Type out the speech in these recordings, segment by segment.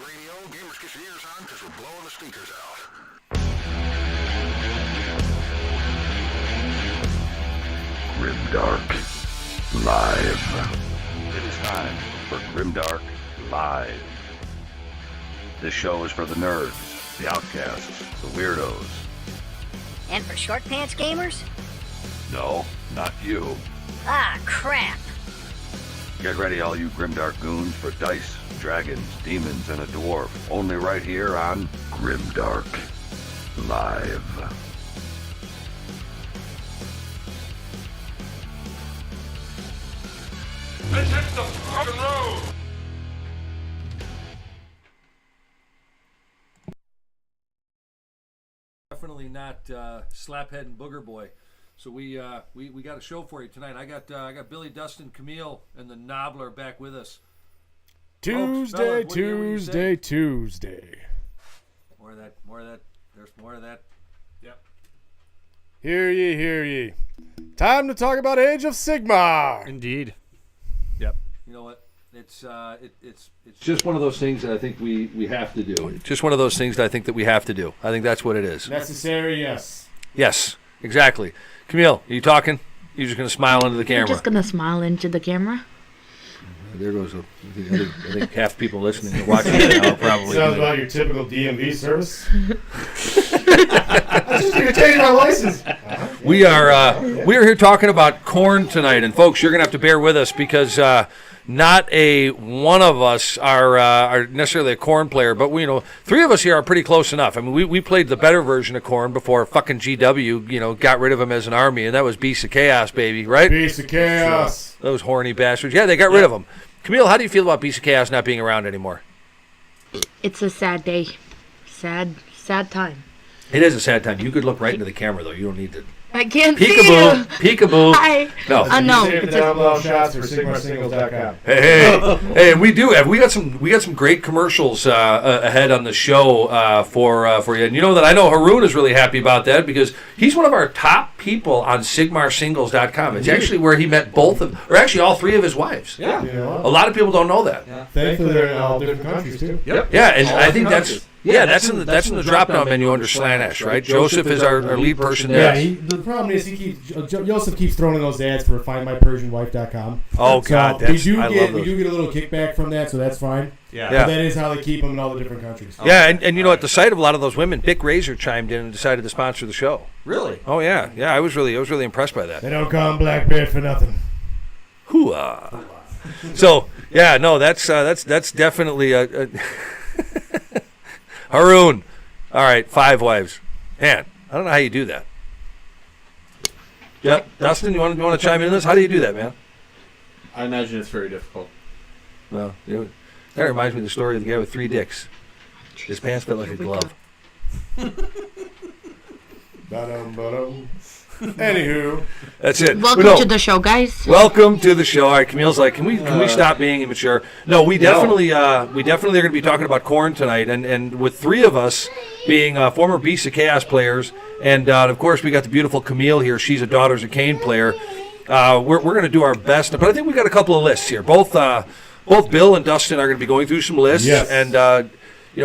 radio, gamers get your ears on because we're blowing the speakers out. Grimdark Live. It is time for Grimdark Live. This show is for the nerds, the outcasts, the weirdos. And for short pants gamers? No, not you. Ah, crap. Get ready, all you Grimdark goons, for dice, dragons, demons, and a dwarf. Only right here on Grimdark Live. Let's hit the fucking road! Definitely not Slaphead and Booger Boy. So we got a show for you tonight. I got Billy, Dustin, Camille, and the Nobbler back with us. Tuesday. More of that. There's more of that. Yep. Hear ye. Time to talk about Age of Sigmar. Indeed. You know what? It's just one of those things that I think we have to do. Just one of those things that I think that we have to do. I think that's what it is. Necessary, yes. Yes, exactly. Camille, are you talking? You're just going to smile into the camera. I'm just going to smile into the camera. There goes I think half people listening or watching it now probably. Sounds like your typical DMV service. I just retained my license. We are here talking about KHORNE tonight, and folks, you're going to have to bear with us because not a one of us are necessarily a KHORNE player, but we three of us here are pretty close enough. I mean, we played the better version of KHORNE before fucking GW got rid of him as an army, and that was Beasts of Chaos, baby, right? Beasts of Chaos. Those horny bastards. Yeah, they got rid of him. Camille, how do you feel about Beasts of Chaos not being around anymore? It's a sad day. Sad time. It is a sad time. You could look right into the camera, though. You don't need to. I can't see Peekaboo. you. Peekaboo. Hi. No. No. Save the down below shots for SigmarSingles.com. Hey, we do have. We got some great commercials ahead on the show for you. And you know that I know Haroon is really happy about that because he's one of our top people on SigmarSingles.com. It's actually where he met all three of his wives. Yeah. You know what? A lot of people don't know that. Yeah. Thankfully, they're in all different countries, too. Yep. Yeah, and I think that's in the drop-down menu under Slanesh, right? Joseph is our lead person there. Yeah, the problem is Joseph keeps throwing in those ads for FindMyPersianWife.com. Oh, God, we do I love those. get a little kickback from that, so that's fine. Yeah. But that is how they keep them in all the different countries. Yeah, and you know, at the sight of a lot of those women, Bic Razor chimed in and decided to sponsor the show. Really? Oh yeah, I was really impressed by that. They don't call him Black Bear for nothing. Hooah! So yeah, no, that's definitely a Haroon. All right, 5 wives. Man, I don't know how you do that. Yeah, Dustin, you want to chime in on this? How do you do that, man? I imagine it's very difficult. Well, that reminds me of the story of the guy with 3 dicks. His pants fit like a glove. Anywho, That's it. Welcome to the show, guys. Welcome to the show. All right, Camille's like, can we stop being immature? No, we definitely are going to be talking about KHORNE tonight, and with 3 of us being former Beasts of Chaos players, and of course we got the beautiful Camille here. She's a Daughters of Cain player. We're going to do our best, but I think we got a couple of lists here. Both Bill and Dustin are going to be going through some lists, yes. And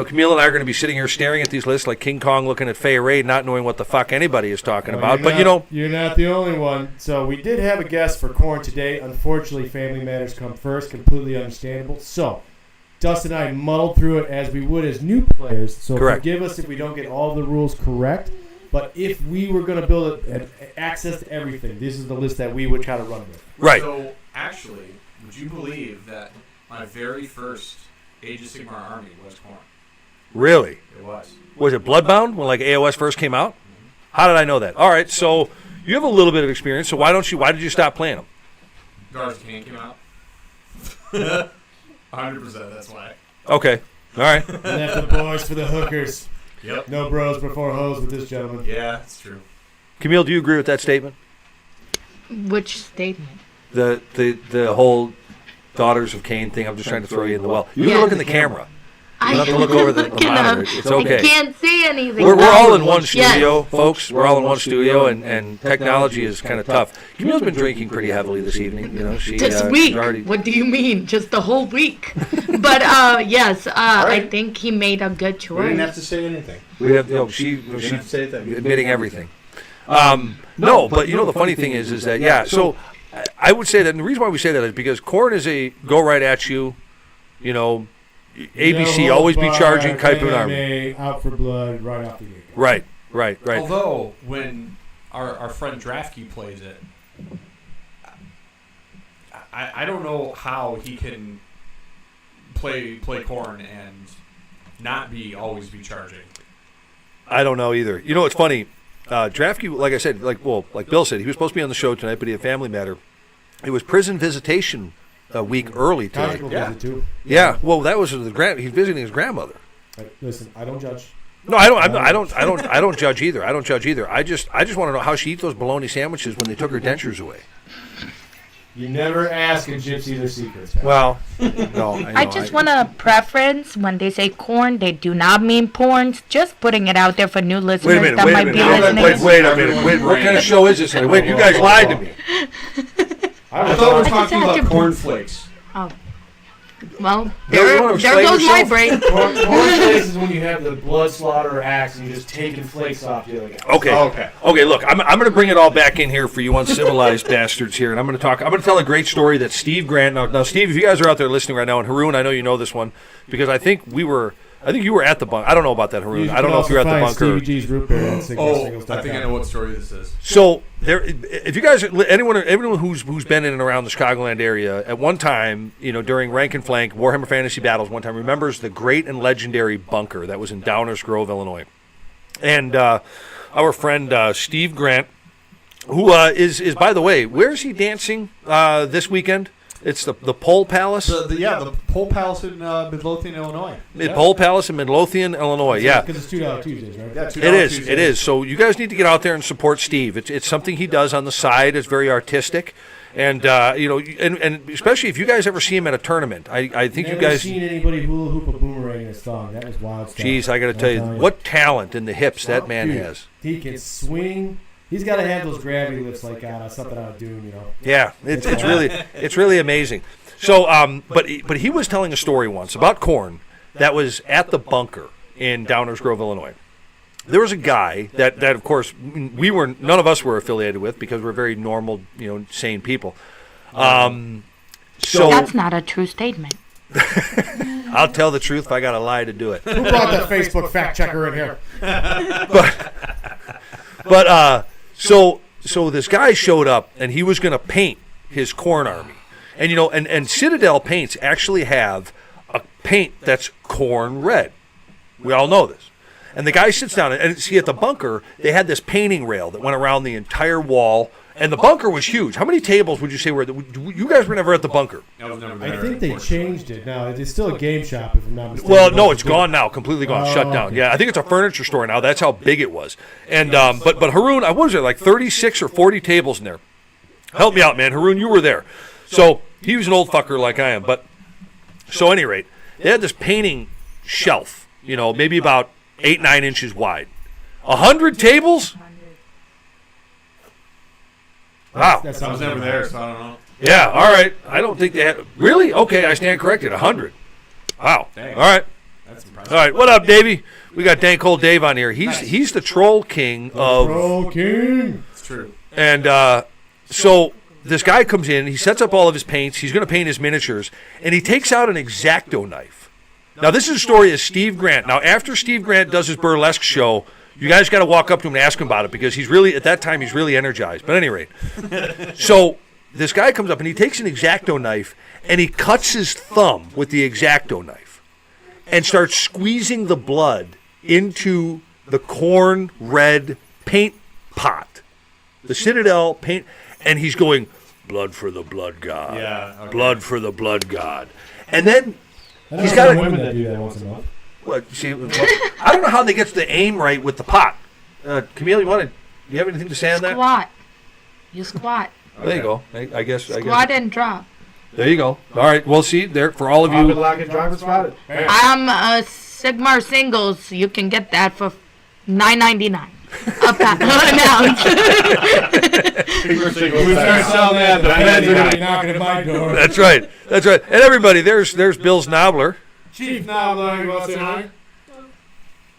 Camille and I are going to be sitting here staring at these lists like King Kong looking at Fay Ray, not knowing what the fuck anybody is talking about. But you're not the only one. So we did have a guest for KHORNE today. Unfortunately, family matters come first. Completely understandable. So Dustin and I muddled through it as we would as new players. So correct. Forgive us if we don't get all the rules correct. But if we were going to build access to everything, this is the list that we would kind of run with. Right. So, actually, would you believe that my very first Age of Sigmar army was KHORNE? Really? It was. Was it Bloodbound when AOS first came out? Mm-hmm. How did I know that? All right, so you have a little bit of experience. So why did you stop playing them? Daughters of Cain came out. 100%. That's why. Okay. All right. Left the boys for the hookers. Yep. No bros before hoes with this gentleman. Yeah, it's true. Camille, do you agree with that statement? Which statement? The whole Daughters of Cain thing. I'm just trying to throw you in the well. You can look in the camera. You don't have to look over the monitor. It's okay. I can't see anything. We're all in one Yes. studio, folks. We're all in one studio, and technology is kind of tough. Camille's been drinking pretty heavily this evening. You know, This she's week. already. What do you mean? Just the whole week? But yes, I think he made a good choice. We didn't have to say anything. We have, she's We didn't have to say anything. admitting everything. No, but the funny thing is that So I would say that, and the reason why we say that is because KHORNE is a go right at you. ABC always be charging Kaipun Army. Out for blood right off the gate. Right. Although when our friend Draftkey plays it, I don't know how he can play KHORNE and not always be charging. I don't know either. It's funny. Draftkey, like I said, like Bill said, he was supposed to be on the show tonight, but he had a family matter. It was prison visitation a week early tonight. Visit too. Yeah, well, that was he's visiting his grandmother. Listen, I don't judge. No, I don't judge either. I just want to know how she eats those bologna sandwiches when they took her dentures away. You never ask a gypsy their secrets. Man. Well, no. I just want to preference when they say corn, they do not mean porns. Just putting it out there for new listeners Wait a that might minute. be listening. Wait a minute. Wait, what kind of show is this? Wait, you guys lied to me. I thought we were just talking had about to- cornflakes. Oh. Well, There there was one goes my yourself. brain. Corn flakes is when you have the blood slaughter axe and you're just taking flakes off the other guy. Okay. Look, I'm going to bring it all back in here for you uncivilized bastards here, and I'm going to tell a great story that Steve Grant. Now, Steve, if you guys are out there listening right now, and Haroon, I know you know this one because I think you were at the bunker. I don't know about that, Haroon. I don't know if you're at the bunker. Stevie G's root beer and I think I know what story this is. So if you guys, anyone who's been in and around the Chicagoland area at one time, during rank and flank Warhammer Fantasy Battles, one time remembers the great and legendary bunker that was in Downers Grove, Illinois, and our friend Steve Grant, who is by the way, where is he dancing this weekend? It's the Pole Palace. The Pole Palace in Midlothian, Illinois. Pole Palace in Midlothian, Illinois. Yeah. Because it's $2 Tuesdays, right? Yeah, It is. So you guys need to get out there and support Steve. It's something he does on the side. It's very artistic, and and especially if you guys ever see him at a tournament, I think Never you guys. seen anybody hula hoop a boomerang in his thong. That was wild stuff. Jeez, I got to tell you, what talent in the hips that man Dude, has. He can swing. He's got to have those gravity lifts like something out of Doom, Yeah, it's really amazing. So, but he was telling a story once about KHORNE that was at the bunker in Downers Grove, Illinois. There was a guy that of course none of us were affiliated with because we're very normal, sane people. So That's not a true statement. I'll tell the truth if I got to lie to do it. Who brought that Facebook fact checker in here? But so this guy showed up and he was going to paint his KHORNE army, and and Citadel paints actually have a paint that's KHORNE red. We all know this. And the guy sits down and see at the bunker they had this painting rail that went around the entire wall, and the bunker was huge. How many tables would you say were? You guys were never at the bunker. I was never I there. think they changed it now. It's still a game shop, if I'm not mistaken. Well, no, it's gone now, completely gone, shut down. Okay. Yeah, I think it's a furniture store now. That's how big it was. And but Haroon, I was there like 36 or 40 tables in there. Help me out, man, Haroon, you were there. So he was an old fucker like I am. But so at any rate, they had this painting shelf, maybe about 8-9 inches wide. 100 tables. Wow. That I sounds was never about there, right. so I don't know. Yeah, all right. I don't think they had. Really? Okay, I stand corrected. 100. Wow. Dang. All right. That's impressive. All right. What up, Davey? We got Dank Old Dave on here. He's the troll king of. Troll King. It's true. And so this guy comes in. He sets up all of his paints. He's going to paint his miniatures, and he takes out an X-Acto knife. Now this is a story of Steve Grant. Now after Steve Grant does his burlesque show, you guys got to walk up to him and ask him about it because he's really, at that time, he's really energized. But at any rate, so this guy comes up and he takes an X-Acto knife and he cuts his thumb with the X-Acto knife and starts squeezing the blood into the KHORNE red paint pot, the Citadel paint, and he's going, blood for the blood god, blood for the blood god. And then he's got women that do that once a month. I don't know how they get the aim right with the pot. Camille, do you have anything to say on that? Squat. You squat. There you go. I guess. Squat and drop. There you go. All right. Well, see, there for all of Drop it, you. lock it, drop it, spot it. I'm Sigmar singles. You can get that for $9.99. Up announced. We start selling that. The feds are going to be knocking at my door. That's right. That's right. And everybody, there's Bill Snobler. Chief Nobler, you want to say hi?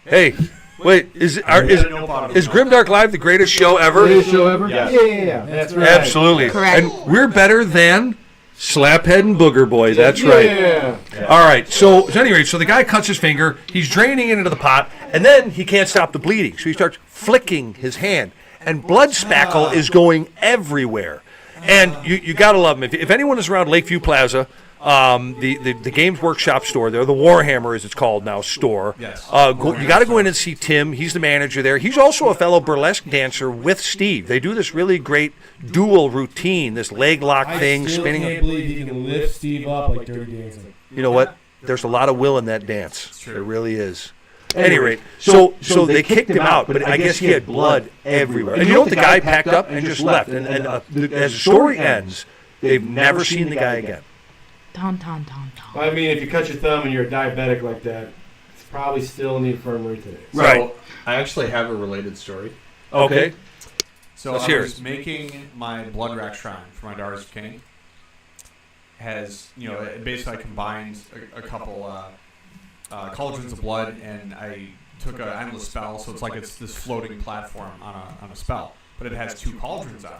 Hey, wait, is Grimdark Live the greatest show ever? Greatest show ever? Yes. Yeah. That's right. Absolutely. Correct. And we're better than Slaphead and Booger Boy. That's right. Yeah. All right. So at any rate, so the guy cuts his finger. He's draining it into the pot, and then he can't stop the bleeding. So he starts flicking his hand, and blood spackle is going everywhere. And you got to love him. If anyone is around Lakeview Plaza, the Games Workshop store there, the Warhammer as it's called now store. Yes. You got to go in and see Tim. He's the manager there. He's also a fellow burlesque dancer with Steve. They do this really great dual routine, this leg lock thing, I still spinning. can't believe he can lift Steve up like Dirty Dancing. You know what? There's a lot of will in that dance. true. There really is. At any rate, so they kicked him out, but I guess he had blood everywhere. And you know what? The guy packed up and just left. And as the story ends, they've never seen the guy again. Don. I mean, if you cut your thumb and you're a diabetic like that, it's probably still in the infirmary today. Right. So I actually have a related story. Okay. So Let's I hear was it. making my blood rack shrine for my Daughters of Cain. It basically I combined a couple cauldrons of blood, and I took an endless spell, so it's this floating platform on a spell, but it has 2 cauldrons on it.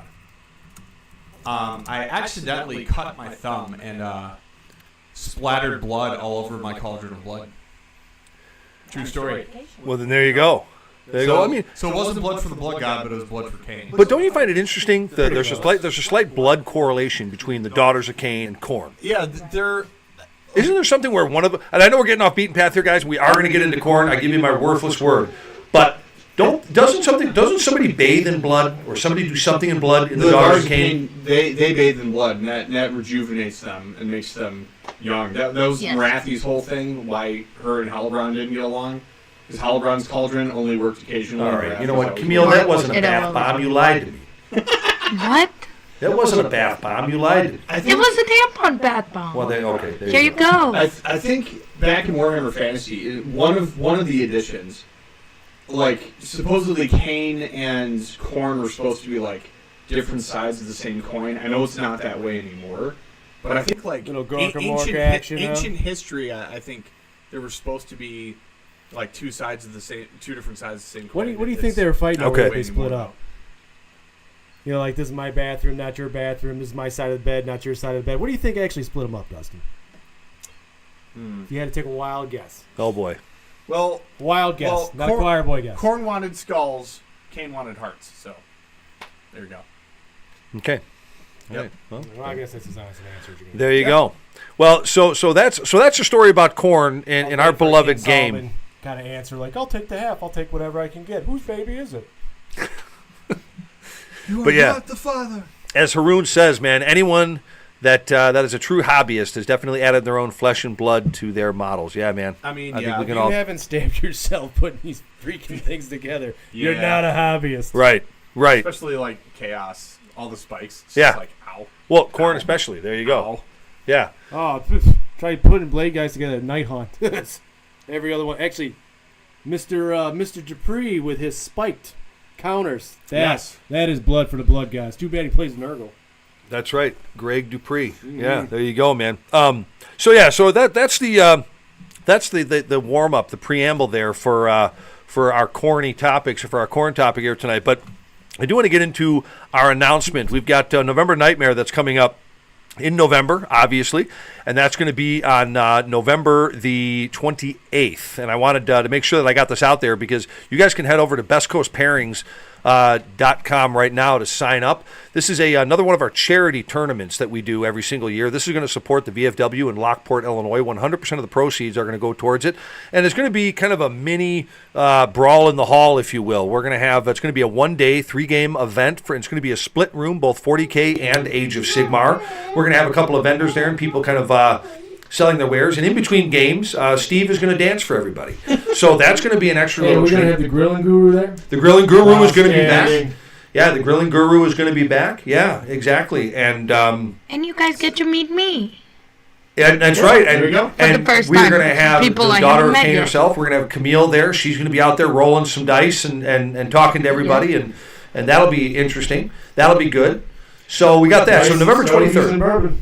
I accidentally cut my thumb and splattered blood all over my cauldron of blood. True story. Well, then there you go. There you go. I mean, so it wasn't blood for the blood god, but it was blood for Cain. but don't you find it interesting that there's a slight blood correlation between the Daughters of Cain and KHORNE? Yeah, they're. Isn't there something where one of them, and I know we're getting off beaten path here, guys. We are going to get into KHORNE. I give you my worthless word, but doesn't somebody bathe in blood, or somebody do something in blood in the Daughters of Cain? They bathe in blood, and that rejuvenates them and makes them young. That was Yes. Marathi's whole thing, why her and Halbrand didn't get along. Because Halbrand's cauldron only worked occasionally. All right, you know what, Camille, that wasn't a bath bomb. You lied to me. What? That wasn't a bath bomb. You lied to me. It was a tampon bath bomb. Well, okay. Here you go. I think back in Warhammer Fantasy, one of the editions, like supposedly Cain and KHORNE were supposed to be like different sides of the same coin. I know it's not that way anymore, but I think like Little Gorkamorka action, huh? ancient history, I think there were supposed to be like two different sides of the same coin. What do you think they were fighting over Okay. if they split up? You know, like this is my bathroom, not your bathroom. This is my side of the bed, not your side of the bed. What do you think actually split them up, Dustin? If you had to take a wild guess. Oh boy. Well, Wild guess, Well, not a choir boy guess. KHORNE wanted skulls, Cain wanted hearts. So there you go. Okay. Yep. All right. Well, Well, I guess that's as honest an answer as you can there you go. Well, so that's the story about KHORNE in our beloved game. Kind of answer like, I'll take the half. I'll take whatever I can get. Whose baby is it? But yeah, the father. as Haroon says, man, anyone that is a true hobbyist has definitely added their own flesh and blood to their models. Yeah, man. I mean, I think yeah. we If can you all. haven't stabbed yourself putting these freaking things together, you're Yeah. not a hobbyist. Right. Especially like chaos, all the spikes. It's Yeah. just like, ow. Well, KHORNE especially. There you go. Ow. Yeah. Oh, try putting blade guys together at Night Hunt. Every other one. Actually, Mr. Dupree with his spiked counters. Yes. That is blood for the blood guys. Too bad he plays Nurgle. That's right, Greg Dupree. Yeah, there you go, man. So that's the warm up, the preamble there for our corny topics, or for our KHORNE topic here tonight. But I do want to get into our announcement. We've got November Nightmare that's coming up in November, obviously, and that's going to be on November the 28th. And I wanted to make sure that I got this out there, because you guys can head over to bestcoastpairings.com right now to sign up. This is another one of our charity tournaments that we do every single year. This is going to support the VFW in Lockport, Illinois. 100% of the proceeds are going to go towards it, and it's going to be kind of a mini brawl in the hall, if you will. It's going to be a 1-day, 3-game event. It's going to be a split room, both 40K and Age of Sigmar. We're going to have a couple of vendors there and people kind of selling their wares. And in between games, Steve is going to dance for everybody. So that's going to be an extra Hey, little we're going to treat. have the grilling guru there. The Grilling Guru is going to be back. Outstanding. Yeah, the Grilling Guru is going to be back. Yeah, exactly. And And you guys get to meet me. yeah, that's right. And, there we go. For the and first we're time. going to have People the I daughter haven't of met Kane yet. herself. We're going to have Camille there. She's going to be out there rolling some dice and talking to everybody, and that'll be interesting. That'll be good. So we got that. So November 23rd.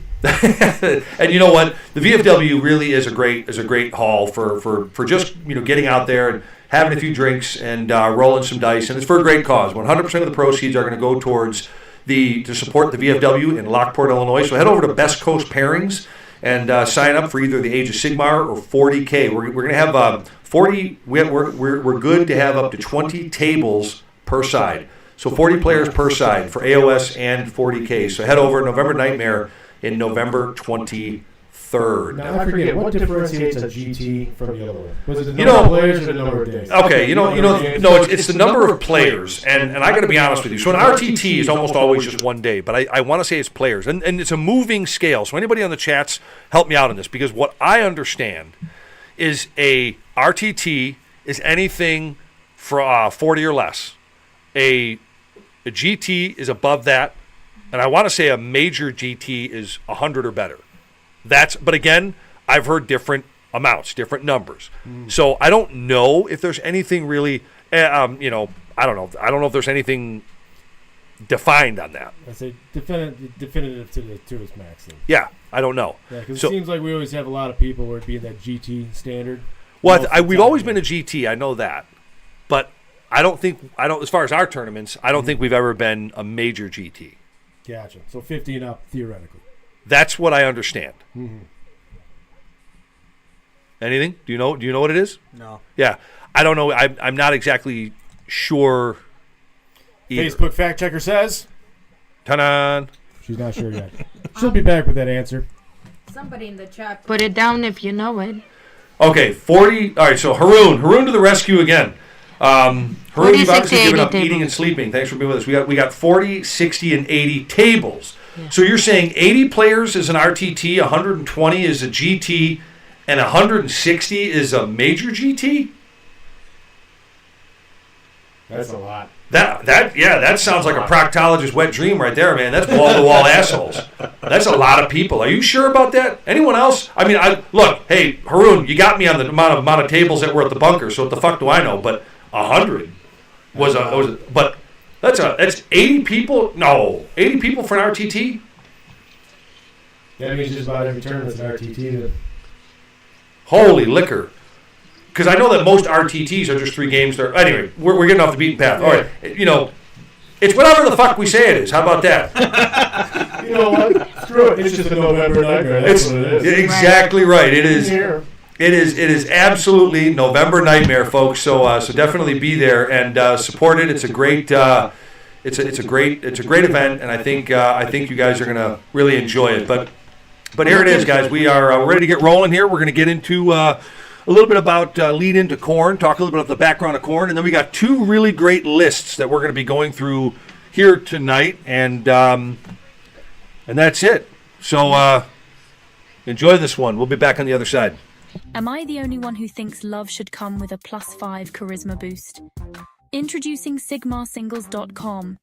And you know what? The VFW really is a great hall for just getting out there and having a few drinks and rolling some dice, and it's for a great cause. 100% of the proceeds are going to go towards to support the VFW in Lockport, Illinois. So head over to Best Coast Pairings and sign up for either the Age of Sigmar or 40K. We're going to have 40. We're good to have up to 20 tables per side. So 40 players per side for AOS and 40K. So head over November Nightmare in November 23rd. Now, I forget, what differentiates a GT from the other one? Was it the number of players or the number of days? Okay, no, it's the number of players, and I got to be honest with you. So an RTT is almost always just one day, but I want to say it's players, and it's a moving scale. So anybody on the chats, help me out on this, because what I understand is a RTT is anything for 40 or less. A GT is above that, and I want to say a major GT is 100 or better. But again, I've heard different amounts, different numbers. So I don't know if there's anything really, I don't know. I don't know if there's anything defined on that. I say definitive to its max. Then. Yeah, I don't know. Yeah, because it seems like we always have a lot of people where it being that GT standard. Well, we've always been a GT. I know that, but I don't. As far as our tournaments, I don't think we've ever been a major GT. Gotcha. So 50 and up theoretically. That's what I understand. Mm-hmm. Anything? Do you know what it is? No. Yeah, I don't know. I'm not exactly sure. Either. Facebook fact checker says. Ta-da! She's not sure yet. She'll be back with that answer. Somebody in the chat. Put it down if you know it. Okay, 40. All right, so Haroon to the rescue again. Haroon, you've obviously given up eating and sleeping. Thanks for being with us. We got 40, 60, and 80 tables. Yeah. So you're saying 80 players is an RTT, 120 is a GT, and 160 is a major GT? That's a lot. That sounds like a proctologist's wet dream right there, man. That's wall-to-wall assholes. That's a lot of people. Are you sure about that? Anyone else? I mean, look, hey, Haroon, you got me on the amount of tables that were at the bunker, so what the fuck do I know? But 100 but that's 80 people? No, 80 people for an RTT? That means just about every tournament's an RTT. Then. Holy liquor. Because I know that most RTTs are just 3 games. Anyway, we're getting off the beaten path. All right, it's whatever the fuck we say it is. How about that? You know what? Screw it. It's just a November nightmare. That's what it is. Exactly right. It is. It is absolutely November nightmare, folks. So definitely be there and support it. It's a great it's a great event, and I think you guys are gonna really enjoy it. But here it is, guys. We are ready to get rolling here. We're gonna get into a little bit about lead into KHORNE, talk a little bit about the background of KHORNE, and then we got 2 really great lists that we're going to be going through here tonight, and that's it. So enjoy this one. We'll be back on the other side. Am I the only one who thinks love should come with a +5 charisma boost? Introducing SigmarSingles.com,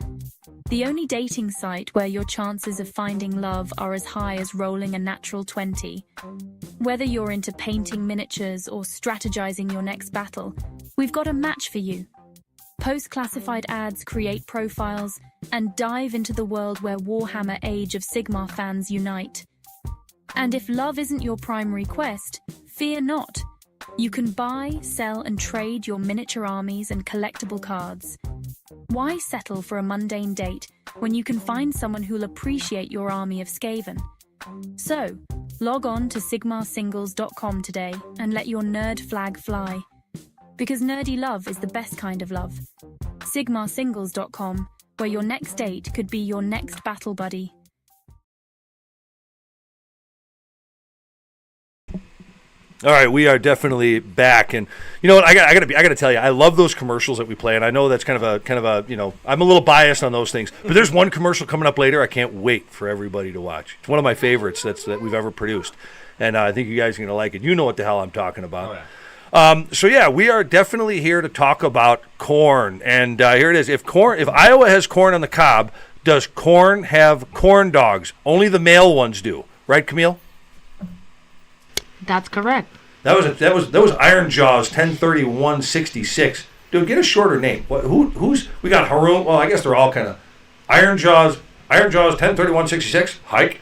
the only dating site where your chances of finding love are as high as rolling a natural 20. Whether you're into painting miniatures or strategizing your next battle, we've got a match for you. Post classified ads, create profiles, and dive into the world where Warhammer Age of Sigmar fans unite. And if love isn't your primary quest, fear not. You can buy, sell, and trade your miniature armies and collectible cards. Why settle for a mundane date when you can find someone who'll appreciate your army of Skaven? So, log on to SigmarSingles.com today and let your nerd flag fly. Because nerdy love is the best kind of love. SigmarSingles.com, where your next date could be your next battle buddy. All right, we are definitely back, and you know what? I got to tell you, I love those commercials that we play, and I know that's kind of a I'm a little biased on those things, but there's one commercial coming up later. I can't wait for everybody to watch. It's one of my favorites that we've ever produced, and I think you guys are gonna like it. You know what the hell I'm talking about. So yeah, we are definitely here to talk about KHORNE, and here it is. If Iowa has corn on the cob, does KHORNE have corn dogs? Only the male ones do, right, Camille? That's correct. That was Iron Jaws 103166. Dude, get a shorter name. Who's we got Haroon? Well, I guess they're all kind of Iron Jaws 103166. Hike.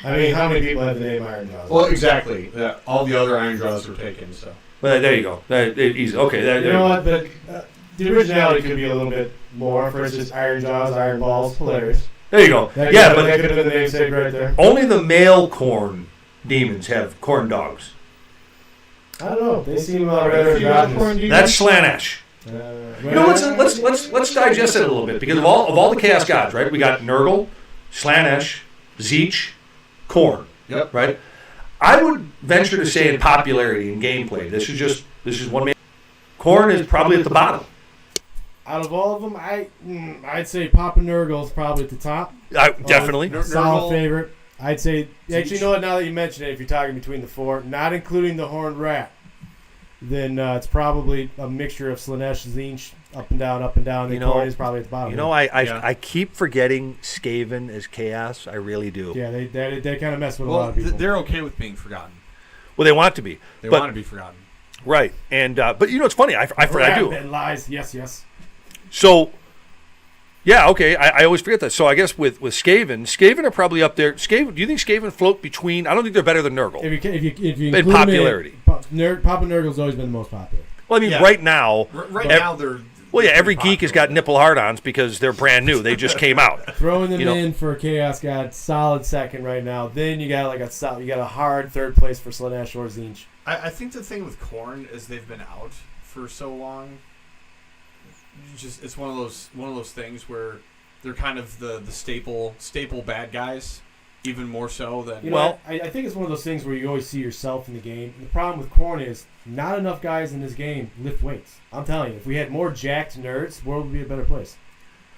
I mean, how many people have the name Iron Jaws? Well, exactly. All the other Iron Jaws were taken, so. Well, there you go. Easy. Okay. You know what? The originality could be a little bit more. For instance, Iron Jaws, Iron Balls, hilarious. There you go. That could have been the namesake right there. Only the male corn demons have corn dogs. I don't know. They seem rather androgynous. That's Slaanesh. Let's digest it a little bit, because of all the Chaos Gods, right? We got Nurgle, Slaanesh, Tzeentch, KHORNE. Yep. Right. I would venture to say in popularity and gameplay, this is one man. KHORNE is probably at the bottom. Out of all of them, I'd say Papa Nurgle's probably at the top. Definitely. Solid favorite. I'd say, actually, you know what, now that you mention it, if you're talking between the four, not including the Horned Rat, then it's probably a mixture of Slaanesh, Tzeentch, up and down, and KHORNE is probably at the bottom. You know, I keep forgetting Skaven is Chaos. I really do. Yeah, they kind of mess with a lot of people. They're okay with being forgotten. Well, they want to be. They want to be forgotten. Right. And but you know, it's funny. I do. And lies. Yes. So, yeah, okay. I always forget that. So I guess with Skaven are probably up there. Do you think Skaven float between? I don't think they're better than Nurgle. If you in popularity, Papa Nurgle's always been the most popular. Well, I mean, right now. Now they're. Well, yeah, every geek has got nipple hard-ons because they're brand new. They just came out. Throwing them in for Chaos God, solid second right now. Then you got a hard third place for Slaanesh or Tzeentch. I think the thing with KHORNE is they've been out for so long. It's one of those things where they're kind of the staple bad guys, even more so than. I think it's one of those things where you always see yourself in the game. And the problem with KHORNE is not enough guys in this game lift weights. I'm telling you, if we had more jacked nerds, the world would be a better place.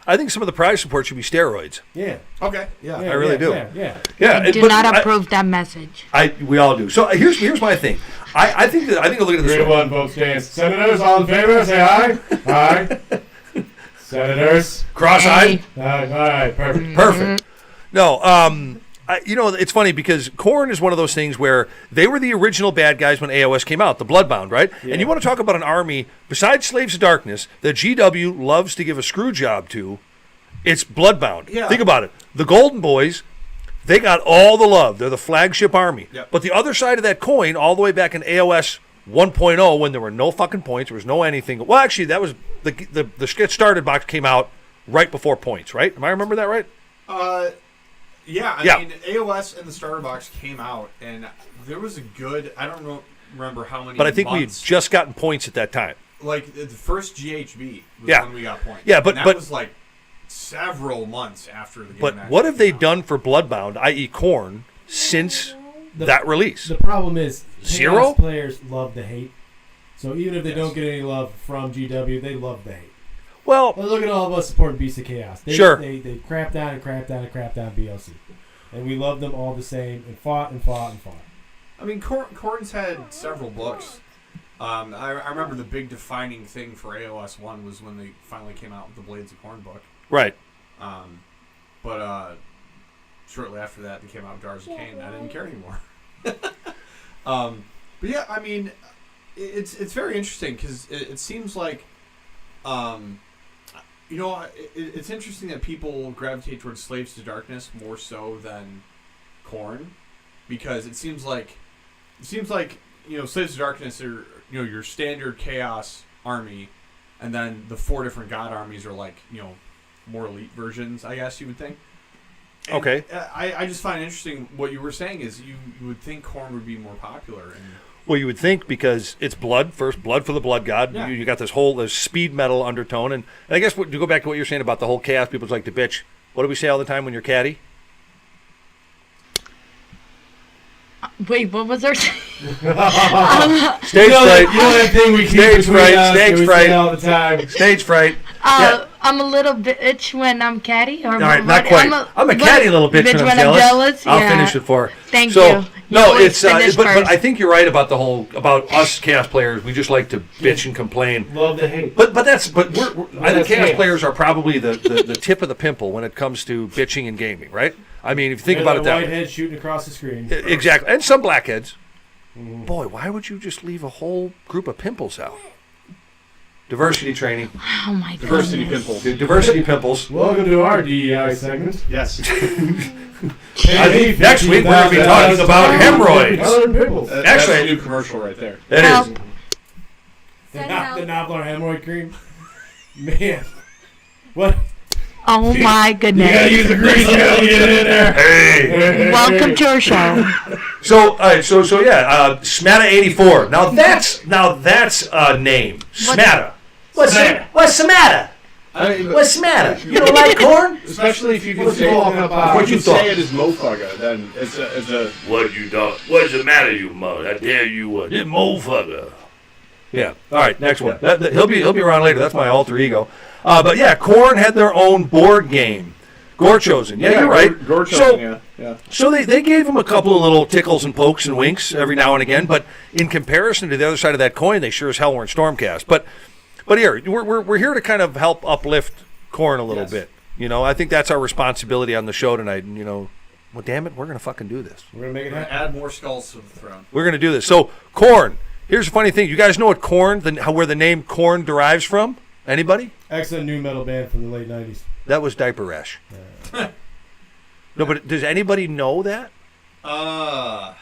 I think some of the prize support should be steroids. Yeah. Okay. Yeah. I really do. Yeah. I do not approve that message. We all do. So here's my thing. I think I'll look at this. 3-1 vote stands. Senators, all in favor, say aye. Aye. Senators, cross-eyed. All right. Perfect. No. It's funny because KHORNE is one of those things where they were the original bad guys when AOS came out, the Bloodbound, right? Yeah. And you want to talk about an army, besides Slaves of Darkness, that GW loves to give a screw job to, it's Bloodbound. Yeah. Think about it. The Golden Boys, they got all the love. They're the flagship army. Yep. But the other side of that coin, all the way back in AOS 1.0, when there were no fucking points, there was no anything. Well, actually, that was the Get Started box came out right before points, right? Am I remember that right? Yeah, I mean, AOS and the starter box came out, and there was a good, I don't remember how many But I think we had months, just gotten points at that time. like, the first GHB was Yeah. when we got points. Yeah, And that but was, like, several months after the game But actually what have they came out. done for Bloodbound, i.e. KHORNE, since that release? The problem is Zero? Chaos players love the hate. So even if they don't get any love from GW, they love the hate. Well, look at all of us supporting Beasts of Chaos. They crap down and crap down and crap down BLC. And we loved them all the same and fought and fought and fought. I mean, KHORNE's had several books. I remember the big defining thing for AOS 1 was when they finally came out with the Blades of KHORNE book. Right. But shortly after that, they came out with Jars of Cain. I didn't care anymore. But yeah, I mean, it's very interesting because it seems like, it's interesting that people gravitate towards Slaves to Darkness more so than KHORNE, because it seems like Slaves to Darkness are your standard Chaos army, and then the 4 different God armies are like more elite versions, I guess you would think. And okay. I just find it interesting what you were saying is you would think KHORNE would be more popular. Well, you would think because it's blood for the blood god. Yeah. You got this speed metal undertone, and I guess to go back to what you're saying about the whole chaos, people like to bitch. What do we say all the time when you're catty? Wait, what was our Stage fright. You know that thing we keep Stage between fright. us, Stage we fright say all the time. Stage fright. I'm a little bitch when I'm catty. Or All right, not quite. I'm a catty little bitch when I'm jealous. I'll finish it for her. Thank so, you. No, always it's finish but first. I think you're right about the whole about us chaos players. We just like to bitch and complain. Love to hate. But I think chaos chaos. players are probably the tip of the pimple when it comes to bitching and gaming, right? I mean, if you think about it that way. Whitehead shooting across the screen. Exactly, and some blackheads. Boy, why would you just leave a whole group of pimples out? Diversity training. Oh my god. Diversity pimples. Diversity pimples. Welcome to our DEI segment. Yes. Next week we're going to be talking about hemorrhoids. Other pimples. That's a new commercial right there. It is. The Nobbler hemorrhoid cream. Man. What? Oh my goodness. You gotta use the grease. You gotta get it in there. Hey. Welcome to our show. So, all right, so yeah, Smatta84. Now that's a name. Smatta. What's the matter? What's the matter? You don't like corn? Especially if you can say it as mofugger, then it's a. What you done? What's the matter, you mother? I dare you what? This motherfucker. Yeah. All right, next one. He'll be around later. That's my alter ego. But yeah, KHORNE had their own board game. Gore Chosen. Yeah, you're right. Gore Chosen, yeah. So they gave him a couple of little tickles and pokes and winks every now and again, but in comparison to the other side of that coin, they sure as hell weren't Stormcast. But here, we're here to kind of help uplift KHORNE a little bit. You know, I think that's our responsibility on the show tonight. And, you know, well, damn it, we're going to fucking do this. We're going to make it happen. Add more skulls to the throne. We're going to do this. So, KHORNE. Here's the funny thing. You guys know what KHORNE, where the name KHORNE derives from? Anybody? Excellent new metal band from the late 90s. That was Diaper Rash. No, but does anybody know that? No.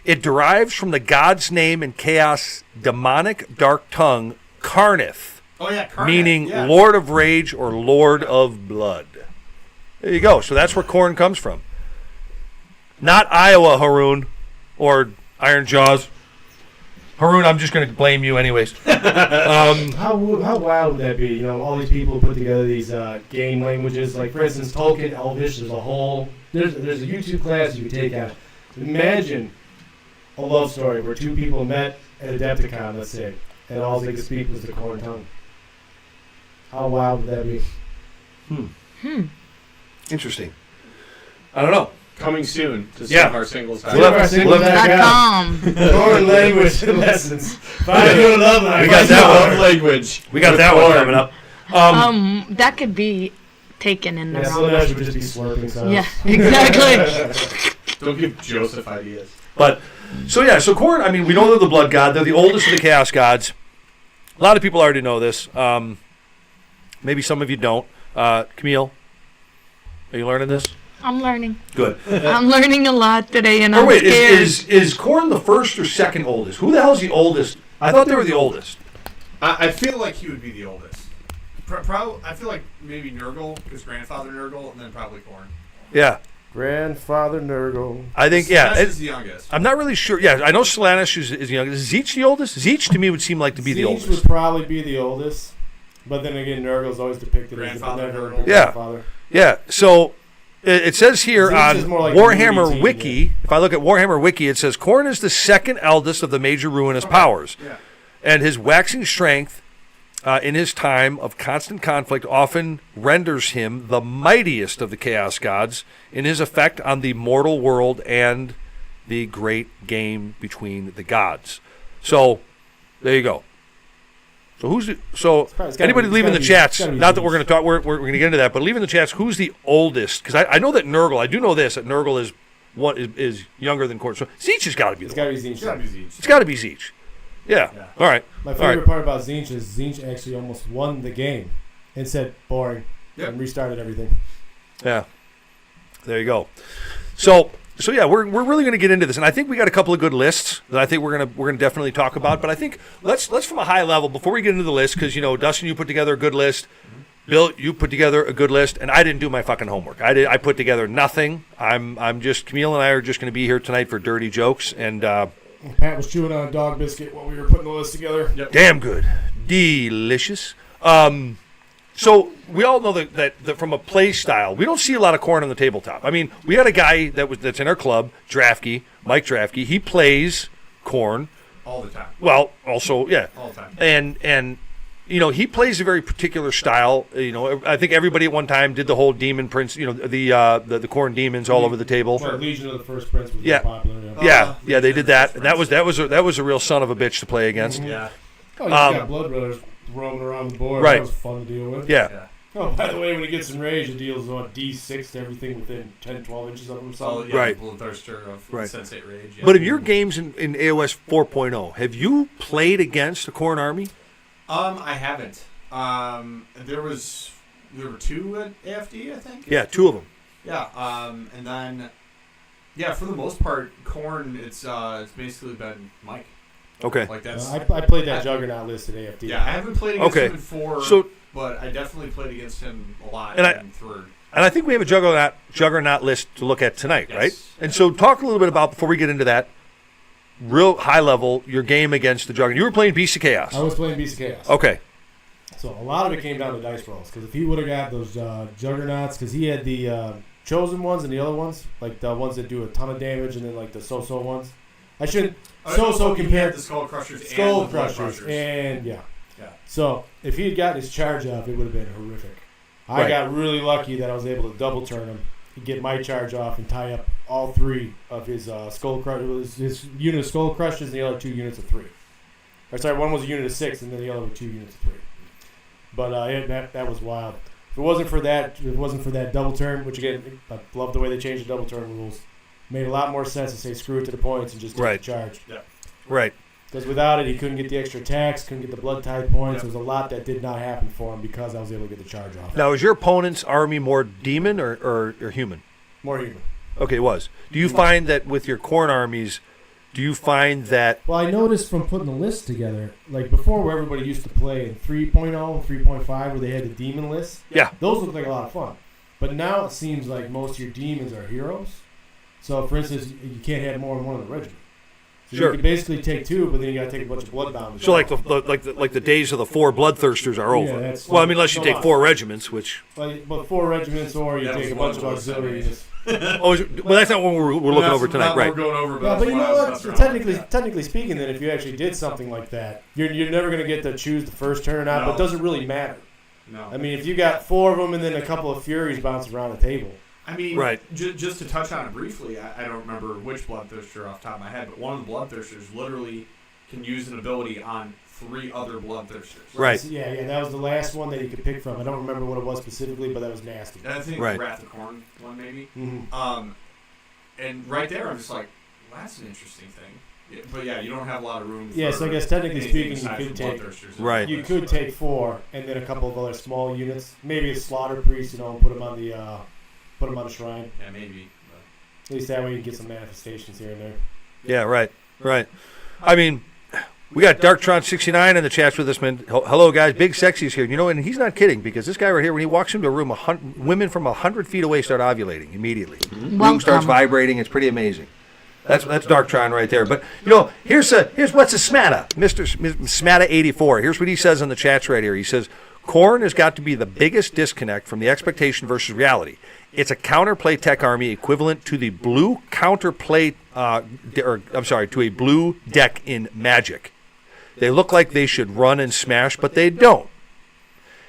It derives from the god's name in chaos, demonic dark tongue, Karnith. Oh, yeah, Karnith. Meaning yeah. Lord of Rage or Lord of Blood. There you go. So that's where KHORNE comes from. Not Iowa, Haroon, or Iron Jaws. Haroon, I'm just going to blame you anyways. How wild would that be? You know, all these people put together these game languages. Like, for instance, Tolkien, Elvish, there's a whole... There's a YouTube class you can take on it. Imagine a love story where two people met at Adepticon, let's say, and all they could speak was the KHORNE tongue. How wild would that be? Interesting. I don't know. Coming soon to Yeah. our singles. .com. KHORNE language lessons. Find your love language. We got that one. language. We got that one coming up. That could be taken in the Yeah, wrong. so that would just be slurping sounds. Yeah, exactly. Don't give Joseph ideas. But, so KHORNE, I mean, we know they're the blood god. They're the oldest of the chaos gods. A lot of people already know this. Maybe some of you don't. Camille, are you learning this? I'm learning. Good. I'm learning a lot today, and Oh, I'm wait, scared. is KHORNE the first or second oldest? Who the hell's the oldest? I thought they were the oldest. I feel like he would be the oldest. I feel like maybe Nurgle, his grandfather Nurgle, and then probably KHORNE. Yeah. Grandfather Nurgle. I think, yeah. Slanesh is the youngest. I'm not really sure. Yeah, I know Slanesh is young. Is Zeech the oldest? Zeech to me would seem like to be the Zeech oldest. would probably be the oldest, but then again, Nurgle's always depicted Grandfather as the Nurgle. grandfather. Yeah, so it says here Zeech on is more like Warhammer Movie Team, Wiki, yeah. if I look at Warhammer Wiki, it says KHORNE is the second eldest of the major ruinous powers. Yeah. And his waxing strength in his time of constant conflict often renders him the mightiest of the chaos gods in his effect on the mortal world and the great game between the gods. So, there you go. So anybody leave in the chats, not that we're going to talk, we're going to get into that, but leave in the chats who's the oldest, because I know that Nurgle, I do know this, that Nurgle is younger than KHORNE. So Zeech has got to be the one. It's got to be Zeech. It's got to be Zeech. Yeah. All right. My favorite part about Zeech is Zeech actually almost won the game and said boring and restarted everything. Yeah. There you go. So yeah, we're really going to get into this, and I think we got a couple of good lists that I think we're gonna definitely talk about. But I think let's from a high level before we get into the list, because Dustin, you put together a good list. Bill, you put together a good list, and I didn't do my fucking homework. I put together nothing. I'm just Camille and I are just going to be here tonight for dirty jokes and. Pat was chewing on a dog biscuit while we were putting the list together. Yep. Damn good. Delicious. So we all know that from a play style, we don't see a lot of KHORNE on the tabletop. I mean, we got a guy that's in our club, Mike Drafke. He plays KHORNE. All the time. Well, also, yeah. All the time. And he plays a very particular style. I think everybody at one time did the whole demon prince. The Khorne demons all over the table. Well, Legion of the First Prince was Yeah. popular. Yeah, they did that. And that was a real son of a bitch to play against. Yeah. Oh, you got Blood Brothers roaming around the board. Right. That was fun to deal with. Yeah. Oh, by the way, when he gets enraged, it deals on D6 to everything within 10, 12 inches of him. Oh, yeah, Right. Bloodthirster of Right. Sensate Rage. Yeah. But in your games in AOS 4.0, have you played against the Khorne army? I haven't. There were 2 at AFD, I think. Yeah, 2 of them. Yeah. And then, for the most part, Khorne. It's basically been Mike. Okay. Like that's. I played that Juggernaut list at AFD. Yeah, I haven't played against him in 4. But I definitely played against him a lot in 3rd. And I think we have a Juggernaut list to look at tonight, Yes. right? And so talk a little bit about, before we get into that, real high level, your game against the Juggernaut. You were playing Beast of Chaos. I was playing Beast of Chaos. Okay. So a lot of it came down to dice rolls. Because if he would have got those Juggernauts, because he had the chosen ones and the other ones, like the ones that do a ton of damage, and then like the so-so ones. I shouldn't compare the Skull Crushers Skull and the Blood Crushers, Crushers. and yeah. Yeah. So if he had gotten his charge off, it would have been horrific. I got really lucky that I was able to double turn him, get my charge off, and tie up all 3 of his Skull Crushers. His unit of Skull Crushers and the other 2 units of 3. Or sorry, one was a unit of 6, and then the other were 2 units of 3. But that was wild. If it wasn't for that double turn, which again, I love the way they changed the double turn rules. Made a lot more sense to say screw it to the points and just take the charge. Yeah. Right. Because without it, he couldn't get the extra attacks, couldn't get the blood tide points. There was a lot that did not happen for him because I was able to get the charge off. Now, is your opponent's army more demon or human? More human. Okay, it was. Do you find that with your Khorne armies, Well, I noticed from putting the list together, like before where everybody used to play in 3.0, 3.5, where they had the demon list. Yeah. Those look like a lot of fun. But now it seems like most of your demons are heroes. So, for instance, you can't have more than one in the regiment. So Sure. you can basically take 2, but then you got to take a bunch of bloodbound. So like the days of the 4 bloodthirsters are over. that's- Well, I mean, unless you take 4 regiments, which. But 4 regiments, or you take a bunch of auxiliaries. Well, that's not what we're looking over tonight, right? We're going over, Yeah, but but you know what? So technically speaking, then if you actually did something like that, you're never going to get to choose the first turn or not. But it doesn't really matter. No. I mean, if you got 4 of them and then a couple of Furies bouncing around the table. I mean, right. Just to touch on it briefly, I don't remember which Bloodthirster off the top of my head, but one of the Bloodthirsters literally can use an ability on 3 other Bloodthirsters. Right. Yeah, that was the last one that you could pick from. I don't remember what it was specifically, but that was nasty. I think right. the Wrath of Khorne one, maybe. Mm-hmm. And right there, I'm just like, well, that's an interesting thing. Yeah, but yeah, you don't have a lot of room. Yeah, for so I guess technically anything speaking, you aside could from take Bloodthirsters. Right. You could take 4 and then a couple of other small units, maybe a Slaughter Priest, and put them on the shrine. Yeah, maybe. At least that way you can get some manifestations here and there. Yeah, right. I mean, we got Darktron69 in the chats with us, man. Hello, guys. Big Sexy's here. And he's not kidding, because this guy right here, when he walks into a room, women from 100 feet away start ovulating immediately. Room starts vibrating. It's pretty amazing. That's Darktron right there. But, here's what's a Smata, Mr. Smata84. Here's what he says in the chats right here. He says, Khorne has got to be the biggest disconnect from the expectation versus reality. It's a counterplay tech army equivalent to the blue counterplay, to a blue deck in Magic. They look like they should run and smash, but they don't.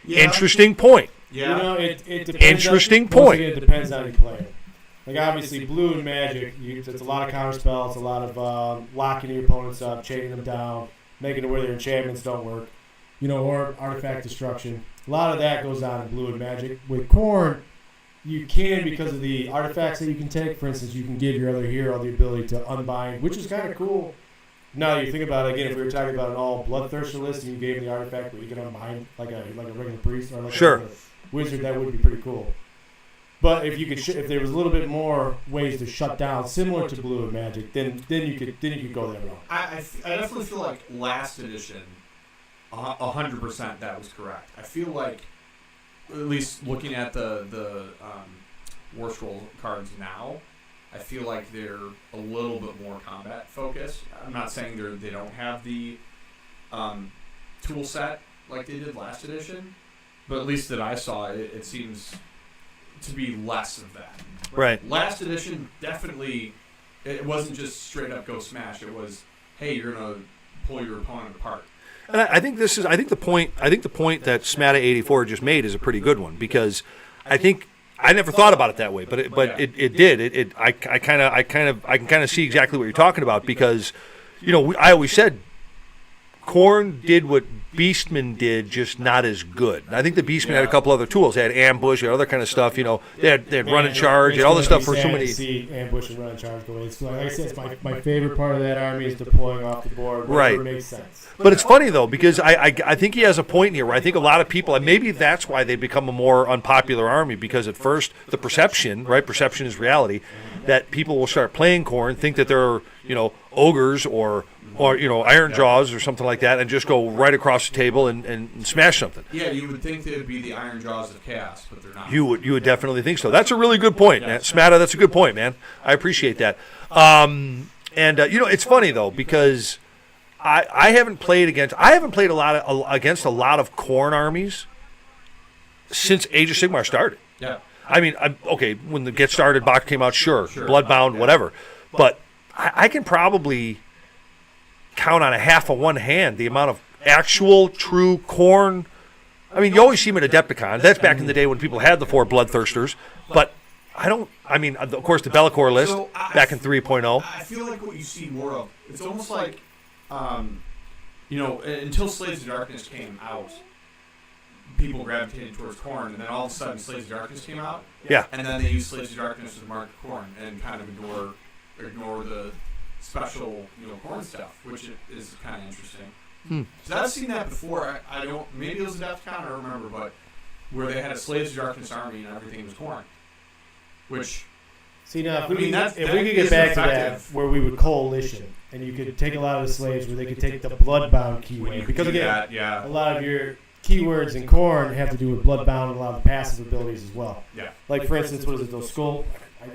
Yeah. Interesting point. Yeah. It depends. Interesting point. It depends on your player. Like obviously, blue and Magic, it's a lot of counter spells, a lot of locking your opponents up, chaining them down, making it where their enchantments don't work. Or artifact destruction. A lot of that goes on in blue and Magic. With Khorne, you can, because of the artifacts that you can take. For instance, you can give your other hero the ability to unbind, which is kind of cool. Now that you think about it, again, if we were talking about an all Bloodthirster list and you gave him the artifact where you can unbind like a regular priest or like a regular wizard, that would be pretty cool. But if you could, if there was a little bit more ways to shut down, similar to blue and Magic, then you could go that route. I definitely feel like last edition, 100% that was correct. I feel like, at least looking at the War Scroll cards now, I feel like they're a little bit more combat focused. I'm not saying they don't have the tool set like they did last edition, but at least that I saw, it seems to be less of that. Right. Last edition, definitely, it wasn't just straight up go smash. It was, hey, you're going to pull your opponent apart. And I think the point that Smatta84 just made is a pretty good one, because I think I never thought about it that way, but it did. I can kind of see exactly what you're talking about, because, I always said KHORNE did what Beastman did, just not as good. And I think the Beastman had a couple other tools. They had ambush, they had other kind of stuff. They had run and charge, and all this stuff for so many. See ambush and run and charge go away. It's like I said, it's my favorite part of that army is deploying off the board. Right. It makes sense. But it's funny though, because I think he has a point here where I think a lot of people, and maybe that's why they become a more unpopular army, because at first the perception is reality, that people will start playing KHORNE, think that they're ogres or Iron Jaws or something like that, and just go right across the table and smash something. Yeah, you would think they would be the Iron Jaws of Chaos, but they're not. You would definitely think so. That's a really good point, man. Smatta, that's a good point, man. I appreciate that. It's funny though, because I haven't played against a lot of KHORNE armies since Age of Sigmar started. Yeah. I mean, when the Get Started box came out, sure. Bloodbound, whatever. But I can probably count on a half of one hand the amount of actual, true KHORNE. I mean, you always see them at Adepticon. That's back in the day when people had the 4 Bloodthirsters. But of course, the Bellicor list back in 3.0. I feel like what you see more of, it's almost like, until Slaves of Darkness came out, people gravitated towards KHORNE, and then all of a sudden Slaves of Darkness came out. Yeah. And then they used Slaves of Darkness as mark KHORNE and kind of ignore the special, KHORNE stuff, which is kind of interesting. So I've seen that before. I don't. Maybe it was a Adepticon, I don't remember, but where they had a Slaves of Darkness army and everything was KHORNE. Which, see, now if we could get back to that, where we would coalition, and you could take a lot of the slaves, where they could take the Bloodbound keyword, because again, a lot of your keywords in KHORNE have to do with Bloodbound and a lot of the passive abilities as well. Yeah. Like for instance, what is it? Those skull.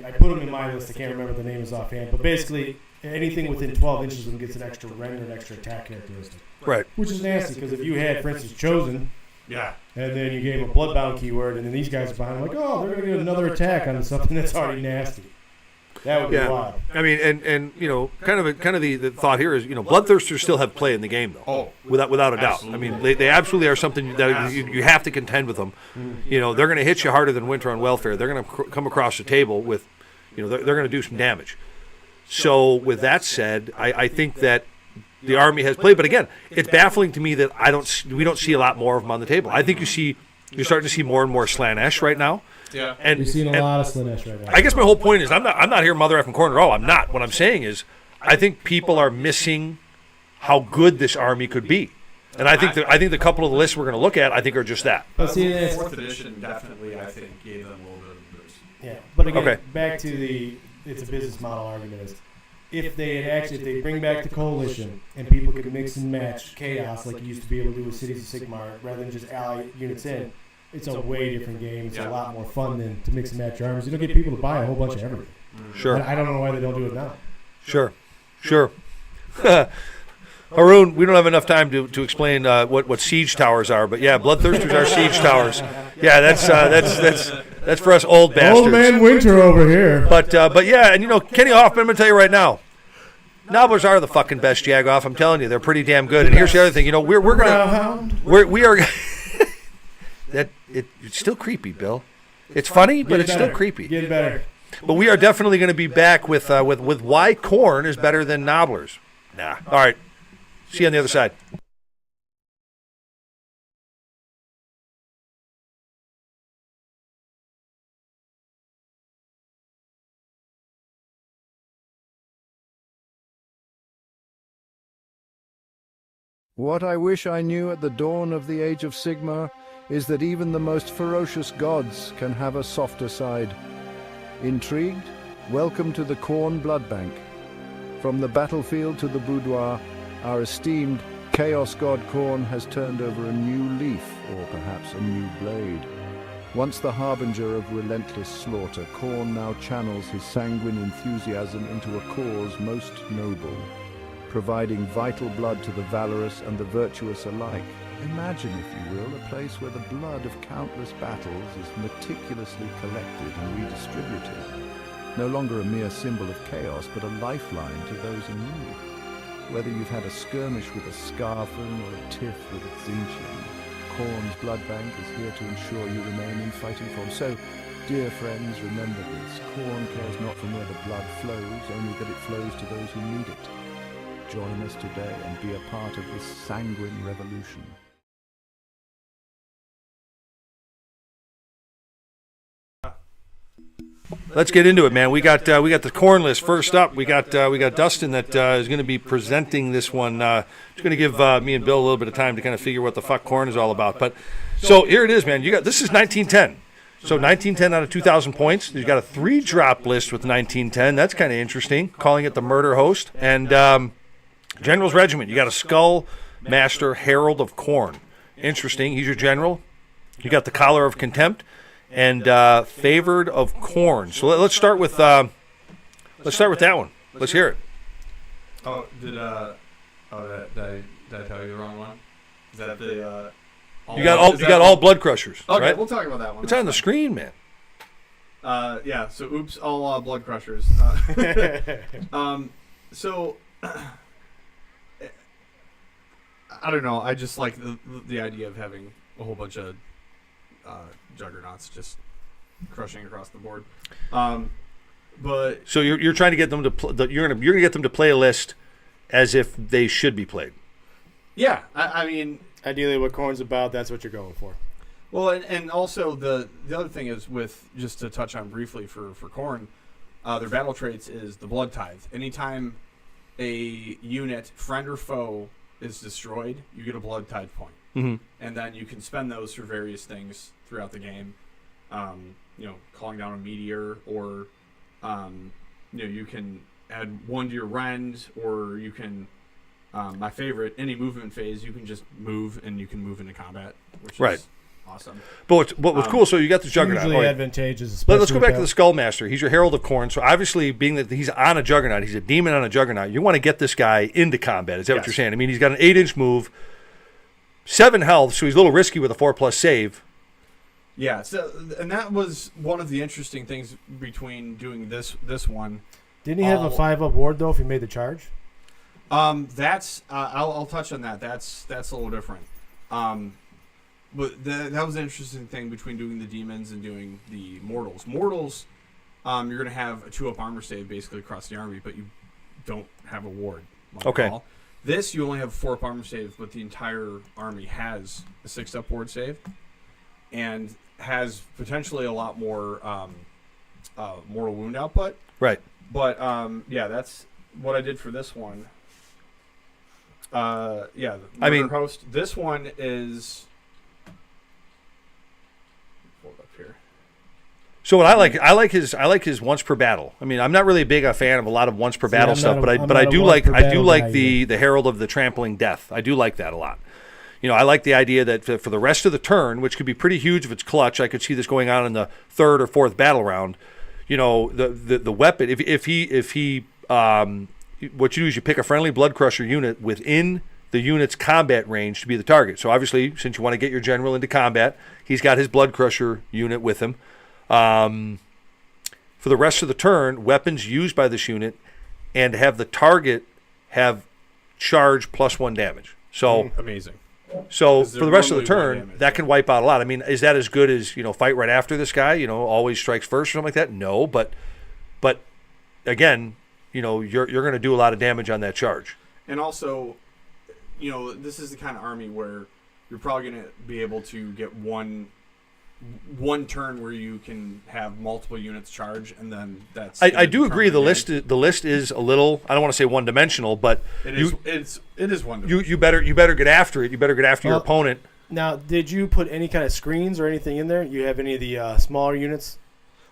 I put them in my list. I can't remember the names offhand, but basically anything within 12 inches of them gets an extra rend and extra attack characteristic. Right. Which is nasty, because if you had, for instance, Chosen, and then you gave them a Bloodbound keyword, and then these guys are behind, like, oh, they're going to get another attack on something that's already nasty. That would be wild. I mean, and kind of the thought here is, Bloodthirsters still have play in the game, though. Oh, without a doubt. I mean, they absolutely are something that you have to contend with them. They're going to hit you harder than Winter on Welfare. They're going to come across the table with, they're going to do some damage. So with that said, I think that the army has played, but again, it's baffling to me that we don't see a lot more of them on the table. I think you're starting to see more and more Slanesh right now. Yeah, and we've seen a lot of Slanesh right now. I guess my whole point is I'm not here mother effing KHORNE at all. I'm not. What I'm saying is I think people are missing how good this army could be, and I think the couple of the lists we're going to look at are just that. But see, the 4th edition definitely I think gave them a little bit of a boost. Yeah, but again, back to it's a business model argument is, if they bring back the coalition and people could mix and match chaos like you used to be able to do with Cities of Sigmar, rather than just ally units in, it's a way different game. It's a lot more fun than to mix and match your armies. You don't get people to buy a whole bunch of everything. Sure. I don't know why they don't do it now. Sure. Haroon, we don't have enough time to explain what siege towers are, but yeah, Bloodthirsters are siege towers. Yeah, that's for us old bastards. Old man Winter over here. But yeah, and Kenny Hoffman, I'm gonna tell you right now, Nobblers are the fucking best Jagoff. I'm telling you, they're pretty damn good. And here's the other thing, we are it's still creepy, Bill. It's funny, but it's still creepy. Getting better. But we are definitely going to be back with why KHORNE is better than Nobblers. Nah. All right. See you on the other side. What I wish I knew at the dawn of the Age of Sigmar is that even the most ferocious gods can have a softer side. Intrigued? Welcome to the KHORNE Blood Bank. From the battlefield to the boudoir, our esteemed Chaos God KHORNE has turned over a new leaf, or perhaps a new blade. Once the harbinger of relentless slaughter, KHORNE now channels his sanguine enthusiasm into a cause most noble, providing vital blood to the valorous and the virtuous alike. Imagine, if you will, a place where the blood of countless battles is meticulously collected and redistributed. No longer a mere symbol of chaos, but a lifeline to those in need. Whether you've had a skirmish with a Scarfen or a tiff with a Tzeentchian, KHORNE's blood bank is here to ensure you remain in fighting form. So, dear friends, remember this. KHORNE cares not from where the blood flows, only that it flows to those who need it. Join us today and be a part of this sanguine revolution. Let's get into it, man. We got the KHORNE list first up. We got Dustin that is going to be presenting this one. Just going to give me and Bill a little bit of time to kind of figure what the fuck KHORNE is all about. But so here it is, man. This is 1910. So 1910 out of 2,000 points. You've got a 3-drop list with 1910. That's kind of interesting. Calling it the Murder Host and General's Regiment. You got a Skull Master Herald of KHORNE. Interesting. He's your general. You got the Collar of Contempt. And Favored of KHORNE. So let's start with that one. Let's hear it. Oh, did I tell you the wrong one? Is that the you got all Blood Crushers? Okay, right? we'll talk about that one. It's on the screen, man. Yeah. So oops, all Blood Crushers. So I don't know. I just like the idea of having a whole bunch of juggernauts just crushing across the board. But so you're trying to get them to you're gonna get them to play a list as if they should be played. Yeah, I mean, ideally, what KHORNE's about, that's what you're going for. Well, and also the other thing is with, just to touch on briefly for KHORNE, their battle traits is the Blood Tithe. Anytime a unit, friend or foe, is destroyed, you get a Blood Tithe point. Mm-hmm. And then you can spend those for various things throughout the game. Calling down a meteor, or you can add 1 to your rend, or you can, my favorite, any movement phase, you can just move, and you can move into combat, which is awesome. But what was cool, so you got the Juggernaut. Hugely advantageous. Let's go back to the Skullmaster. He's your Herald of KHORNE. So obviously, being that he's on a Juggernaut, he's a demon on a Juggernaut, you want to get this guy into combat. Is that what you're saying? I mean, he's got an 8-inch move, 7 health, so he's a little risky with a 4+ save. Yeah, so, and that was one of the interesting things between doing this one. Didn't he have a 5-up ward though if he made the charge? That's I'll touch on that. That's a little different. But that was an interesting thing between doing the demons and doing the mortals. Mortals, you're gonna have a 2-up armor save basically across the army, but you don't have a ward. Okay. All. This you only have a 4-up armor save, but the entire army has a 6-up ward save, and has potentially a lot more mortal wound output. Right. But that's what I did for this one. The Murder Host. This one is. Pull it up here. So what I like his once per battle. I mean, I'm not really a big fan of a lot of once per battle stuff, but I do like the Herald of the Trampling Death. I do like that a lot. I like the idea that for the rest of the turn, which could be pretty huge if it's clutch. I could see this going on in the 3rd or 4th battle round. The weapon. If he what you do is you pick a friendly Blood Crusher unit within the unit's combat range to be the target. So obviously, since you want to get your general into combat, he's got his Blood Crusher unit with him. For the rest of the turn, weapons used by this unit and have the target have charge +1 damage. So amazing. So for the rest of the turn, that can wipe out a lot. I mean, is that as good as fight right after this guy? Always strikes first or something like that? No, but again, you're going to do a lot of damage on that charge. And also, this is the kind of army where you're probably going to be able to get one turn where you can have multiple units charge, and then that's. I do agree. The list is a little. I don't want to say one-dimensional, but it is one-dimensional. You better get after it. You better get after your opponent. Now, did you put any kind of screens or anything in there? You have any of the smaller units?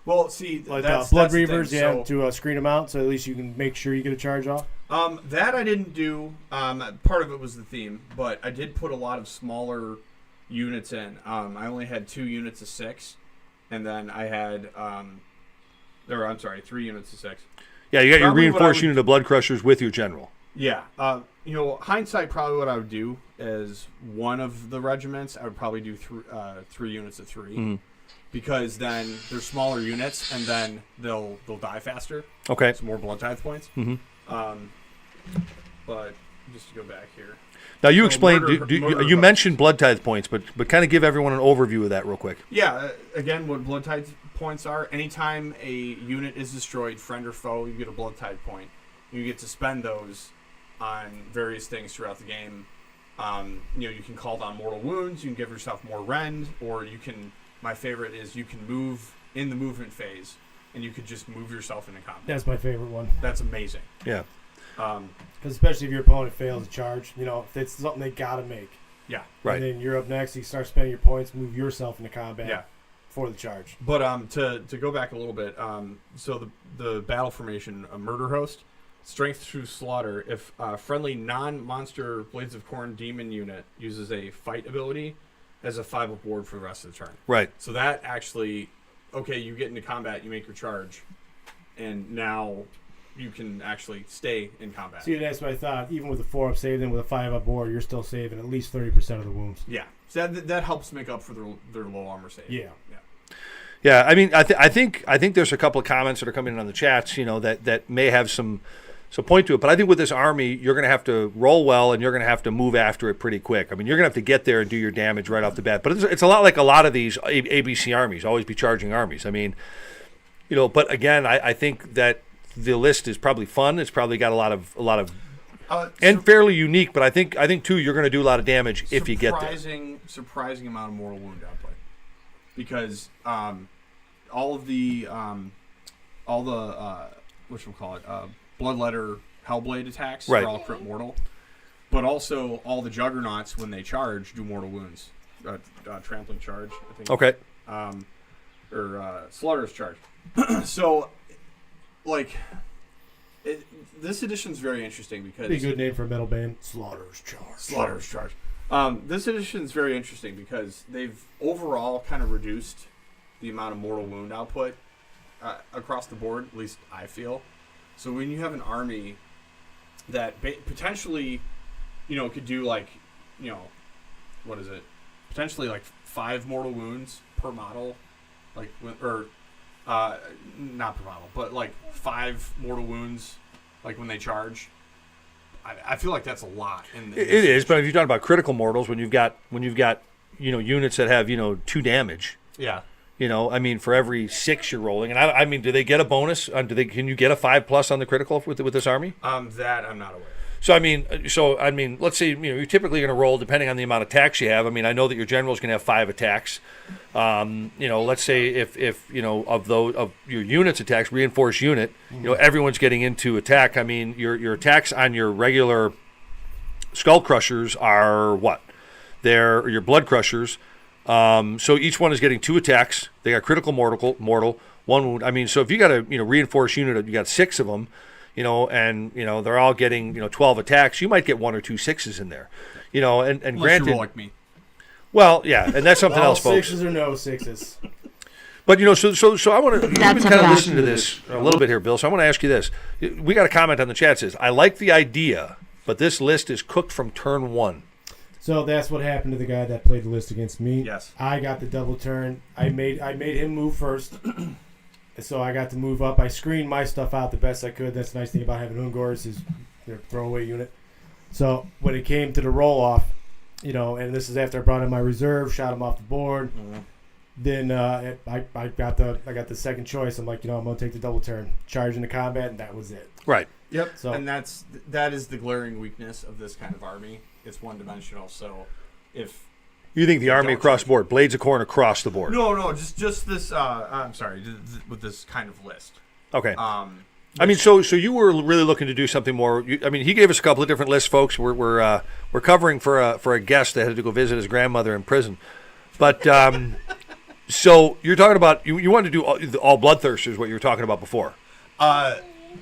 Well, see, like that's Blood the Reavers, thing. to screen them out, so at least you can make sure you get a charge off. That I didn't do. Part of it was the theme, but I did put a lot of smaller units in. I only had 2 units of 6, and then I had 3 units of 6. Yeah, you got your reinforced unit of Blood Crushers with your general. Yeah. Hindsight, probably what I would do is one of the regiments, I would probably do 3 units of 3. Mm-hmm. Because then they're smaller units, and then they'll die faster. Okay. Some more Blood Tithe points. Mm-hmm. but just to go back here. Now you So explained. murder You host. mentioned blood tithe points, but kind of give everyone an overview of that real quick. Yeah, again, what blood tithe points are, anytime a unit is destroyed, friend or foe, you get a blood tithe point. You get to spend those on various things throughout the game. You can call down mortal wounds, you can give yourself more rend, or you can, my favorite is you can move in the movement phase, and you could just move yourself into combat. That's my favorite one. That's amazing. Yeah. Because especially if your opponent fails a charge, if it's something they got to make. Yeah. Right. And then you're up next, you start spending your points, move yourself into combat for the charge. But to go back a little bit, so the battle formation, a murder host, strength through slaughter. If a friendly non-monster Blades of Khorne demon unit uses a fight ability, has a 5 up ward for the rest of the turn. Right. So that actually, you get into combat, you make your charge, and now you can actually stay in combat. See, that's what I thought. Even with a 4-up save, then with a 5-up ward, you're still saving at least 30% of the wounds. Yeah. So that helps make up for their low armor save. Yeah. Yeah, I mean, I think there's a couple of comments that are coming in on the chats, that may have some point to it. But I think with this army, you're going to have to roll well, and you're going to have to move after it pretty quick. I mean, you're going to have to get there and do your damage right off the bat. But it's a lot like a lot of these ABC armies, always be charging armies. I mean, but again, I think that the list is probably fun. It's probably got a lot of and fairly unique. But I think too, you're going to do a lot of damage if you get there. Surprising amount of mortal wound outplay, because all the Bloodletter Hellblade attacks are all crit mortal, but also all the Juggernauts when they charge do mortal wounds. Trampling charge, I think. Okay. Or Slaughter's charge. So, this edition's very interesting because Be a good name for a metal band. Slaughter's Charge. Slaughter's charge. This edition's very interesting because they've overall kind of reduced the amount of mortal wound output across the board. At least I feel. So when you have an army that potentially, could do what is it? Potentially 5 mortal wounds per model, not per model, but 5 mortal wounds, when they charge. I feel like that's a lot. It is, but if you're talking about critical mortals, when you've got units that have 2 damage. Yeah. I mean, for every 6 you're rolling, and I mean, do they get a bonus? Can you get a 5+ on the critical with this army? That I'm not aware. So I mean, let's say you're typically going to roll depending on the amount of attacks you have. I mean, I know that your general's going to have 5 attacks. Let's say if of your unit's attacks, reinforced unit, everyone's getting into attack. I mean, your attacks on your regular skull crushers are what? They're your blood crushers. So each one is getting 2 attacks. They got critical mortal, 1 wound. I mean, so if you got a reinforced unit, you got 6 of them, and they're all getting 12 attacks. You might get 1 or 2 6s in there, and Unless granted, you roll like me. Well, yeah, and that's something else, folks. 6s or no 6s. But so I want to kind a of fact. listen to this a little bit here, Bill. So I want to ask you this: we got a comment on the chat that says, "I like the idea, but this list is cooked from turn 1." So that's what happened to the guy that played the list against me. Yes. I got the double turn. I made him move first. So I got to move up. I screened my stuff out the best I could. That's the nice thing about having Ungors is their throwaway unit. So when it came to the roll-off, and this is after I brought in my reserve, shot him off the board, then I got the second choice. I'm like, I'm going to take the double turn, charge into combat, and that was it. Right. Yep. So- And that is the glaring weakness of this kind of army. It's one-dimensional. So if You think the army don't across charge. the board, Blades of Khorne across the board? no, just this. I'm sorry, with this kind of list. Okay. I mean, so you were really looking to do something more. He gave us a couple of different lists, folks. We're covering for a guest that had to go visit his grandmother in prison, but so you're talking about you wanted to do all bloodthirsters, what you were talking about before.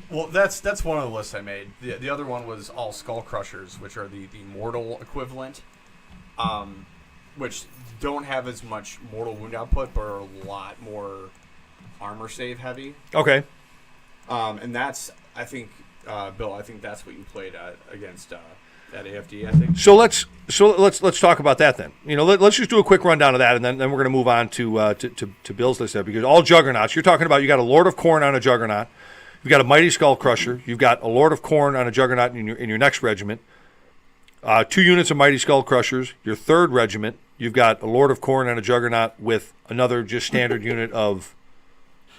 Well, that's one of the lists I made. The other one was all skull crushers, which are the mortal equivalent, which don't have as much mortal wound output, but are a lot more armor save heavy. Okay. And that's, I think, Bill, I think that's what you played against at AFD, I think. So let's talk about that then. Let's just do a quick rundown of that, and then we're going to move on to Bill's list there, because all Juggernauts. You're talking about you got a Lord of Khorne on a Juggernaut. You've got a Mighty Skull Crusher. You've got a Lord of KHORNE on a Juggernaut in your next regiment. 2 units of Mighty Skull Crushers. Your 3rd regiment, you've got a Lord of KHORNE on a Juggernaut with another just standard unit of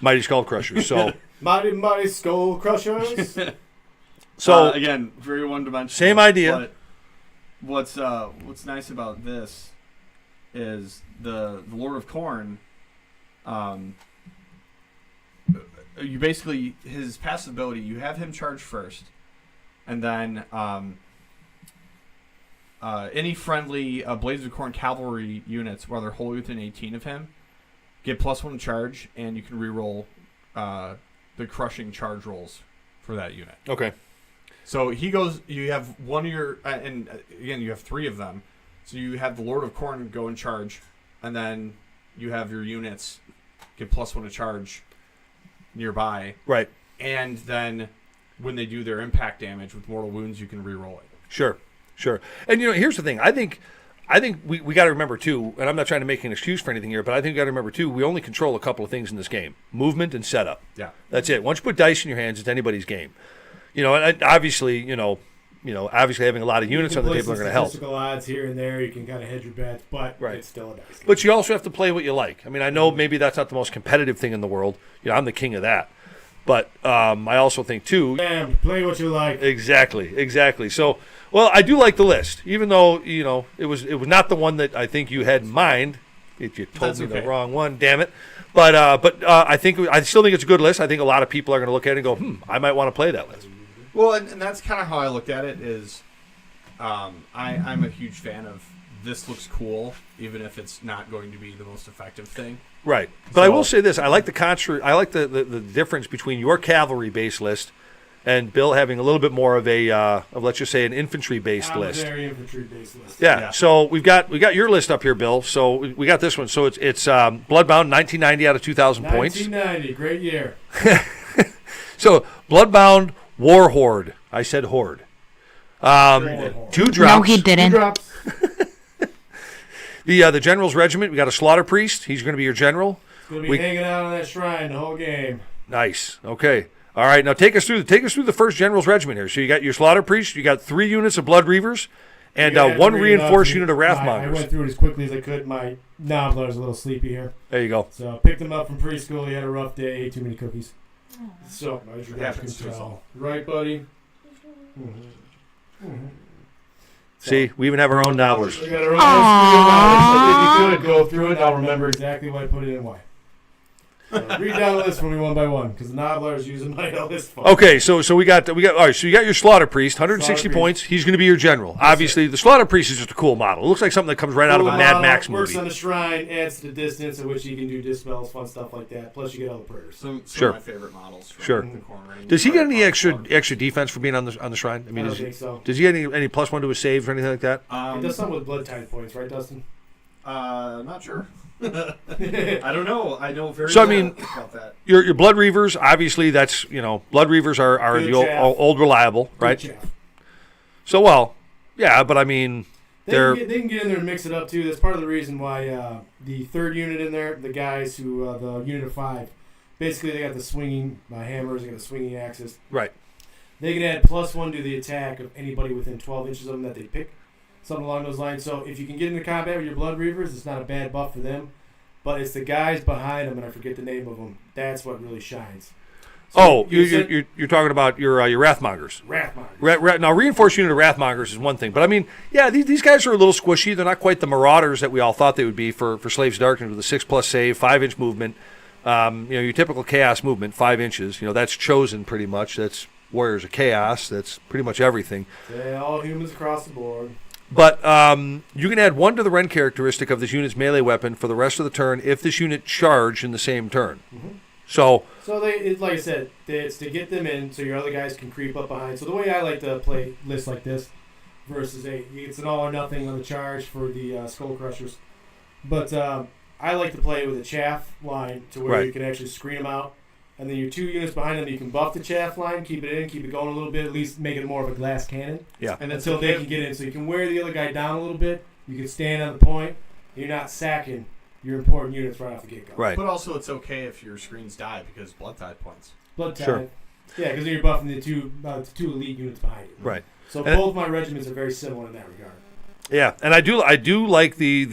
Mighty Skull Crushers. So Mighty Skull Crushers. So again, very one-dimensional. Same idea. But what's nice about this is the Lord of KHORNE. You basically, his passive ability, you have him charge first, and then any friendly Blades of KHORNE cavalry units, while they're wholly within 18 of him, get +1 to charge, and you can reroll the crushing charge rolls for that unit. Okay. So he goes. You have one of your, and again, you have 3 of them. So you have the Lord of KHORNE go in charge, and then you have your units get +1 to charge nearby. Right. And then when they do their impact damage with mortal wounds, you can reroll it. Sure. And here's the thing. I think we got to remember too, and I'm not trying to make an excuse for anything here, but I think we got to remember too, we only control a couple of things in this game: movement and setup. Yeah. That's it. Once you put dice in your hands, it's anybody's game. And obviously, obviously having a lot of units on the table are going to help. Statistical odds here and there, you can kind of hedge your bets, but it's still a dice game. But you also have to play what you like. I mean, I know maybe that's not the most competitive thing in the world. I'm the king of that. But I also think too. Damn, play what you like. Exactly. So, well, I do like the list, even though it was not the one that I think you had in mind. If you told me the wrong one, damn it. But I still think it's a good list. I think a lot of people are going to look at it and go, I might want to play that list. Well, and that's kind of how I looked at it. Is I'm a huge fan of this. Looks cool, even if it's not going to be the most effective thing. Right. But I will say this: I like the difference between your cavalry base list and Bill having a little bit more of let's just say an infantry based list. Very infantry based list. Yeah. So we got your list up here, Bill. So we got this one. So it's Bloodbound 1990 out of 2,000 points. 1990, great year. So Bloodbound War Horde. I said horde. 2 drops. No, he didn't. 2 drops. The General's Regiment. We got a Slaughter Priest. He's going to be your general. He's going to be hanging out on that shrine the whole game. Nice. Okay. All right. Now take us through the first General's Regiment here. So you got your Slaughter Priest. You got 3 units of Blood Reavers, and 1 reinforced unit of Wrathmongers. I went through it as quickly as I could. My Nobbler is a little sleepy here. There you go. So I picked him up from preschool. He had a rough day. Ate too many cookies. So as you guys can tell, right, buddy? See, we even have our own Nobblers. We got our own list. If you could go through it, I'll remember exactly why I put it in why. So read down the list for me one by one, because the Nobbler is using my list. Okay, so we got all right. So you got your Slaughter Priest, 160 points. He's going to be your general. Obviously, the Slaughter Priest is just a cool model. It looks like something that comes right out of a Mad Max movie. Works on the shrine, adds to the distance at which you can do dispels, fun stuff like that. Plus, you get all the prayers. Some of my favorite models. From the KHORNE range. Does he get any extra defense for being on the shrine? I mean, I don't think so. Does he get any +1 to his saves or anything like that? He does something with blood tide points, right, Dustin? Not sure. I don't know. I know very so little I mean, about that. Your Blood Reavers, obviously, that's Blood Reavers are the old reliable, right? So but I mean, they can get in there and mix it up too. That's part of the reason why the 3rd unit in there, the guys who the unit of 5, basically they got the swinging hammers, they got the swinging axes. Right. They can add +1 to the attack of anybody within 12 inches of them that they pick. Something along those lines. So if you can get into combat with your Blood Reavers, it's not a bad buff for them. But it's the guys behind them, and I forget the name of them. That's what really shines. So you're talking about your Wrathmongers. Wrathmongers. Now, reinforced unit of Wrathmongers is one thing, but I mean, these guys are a little squishy. They're not quite the Marauders that we all thought they would be for Slaves of Darkness with a 6+ save, 5-inch movement. Your typical Chaos movement, 5 inches. That's chosen pretty much. That's Warriors of Chaos. That's pretty much everything. Yeah, all humans across the board. But you can add 1 to the Rend characteristic of this unit's melee weapon for the rest of the turn if this unit charged in the same turn. Mm-hmm. So like I said, it's to get them in so your other guys can creep up behind. So the way I like to play lists like this versus it's an all or nothing on the charge for the Skull Crushers. But I like to play with a chaff line to where you can actually screen them out. And then your 2 units behind them, you can buff the chaff line, keep it in, keep it going a little bit, at least make it more of a glass cannon. Yeah. And until they can get in. So you can wear the other guy down a little bit. You can stand on the point. You're not sacking your important units right off the get-go. Right. But also it's okay if your screens die because blood tide points. Blood tide. Sure. Yeah, because you're buffing the two elite units behind you. Right. So And- both my regiments are very similar in that regard. Yeah, and I do like the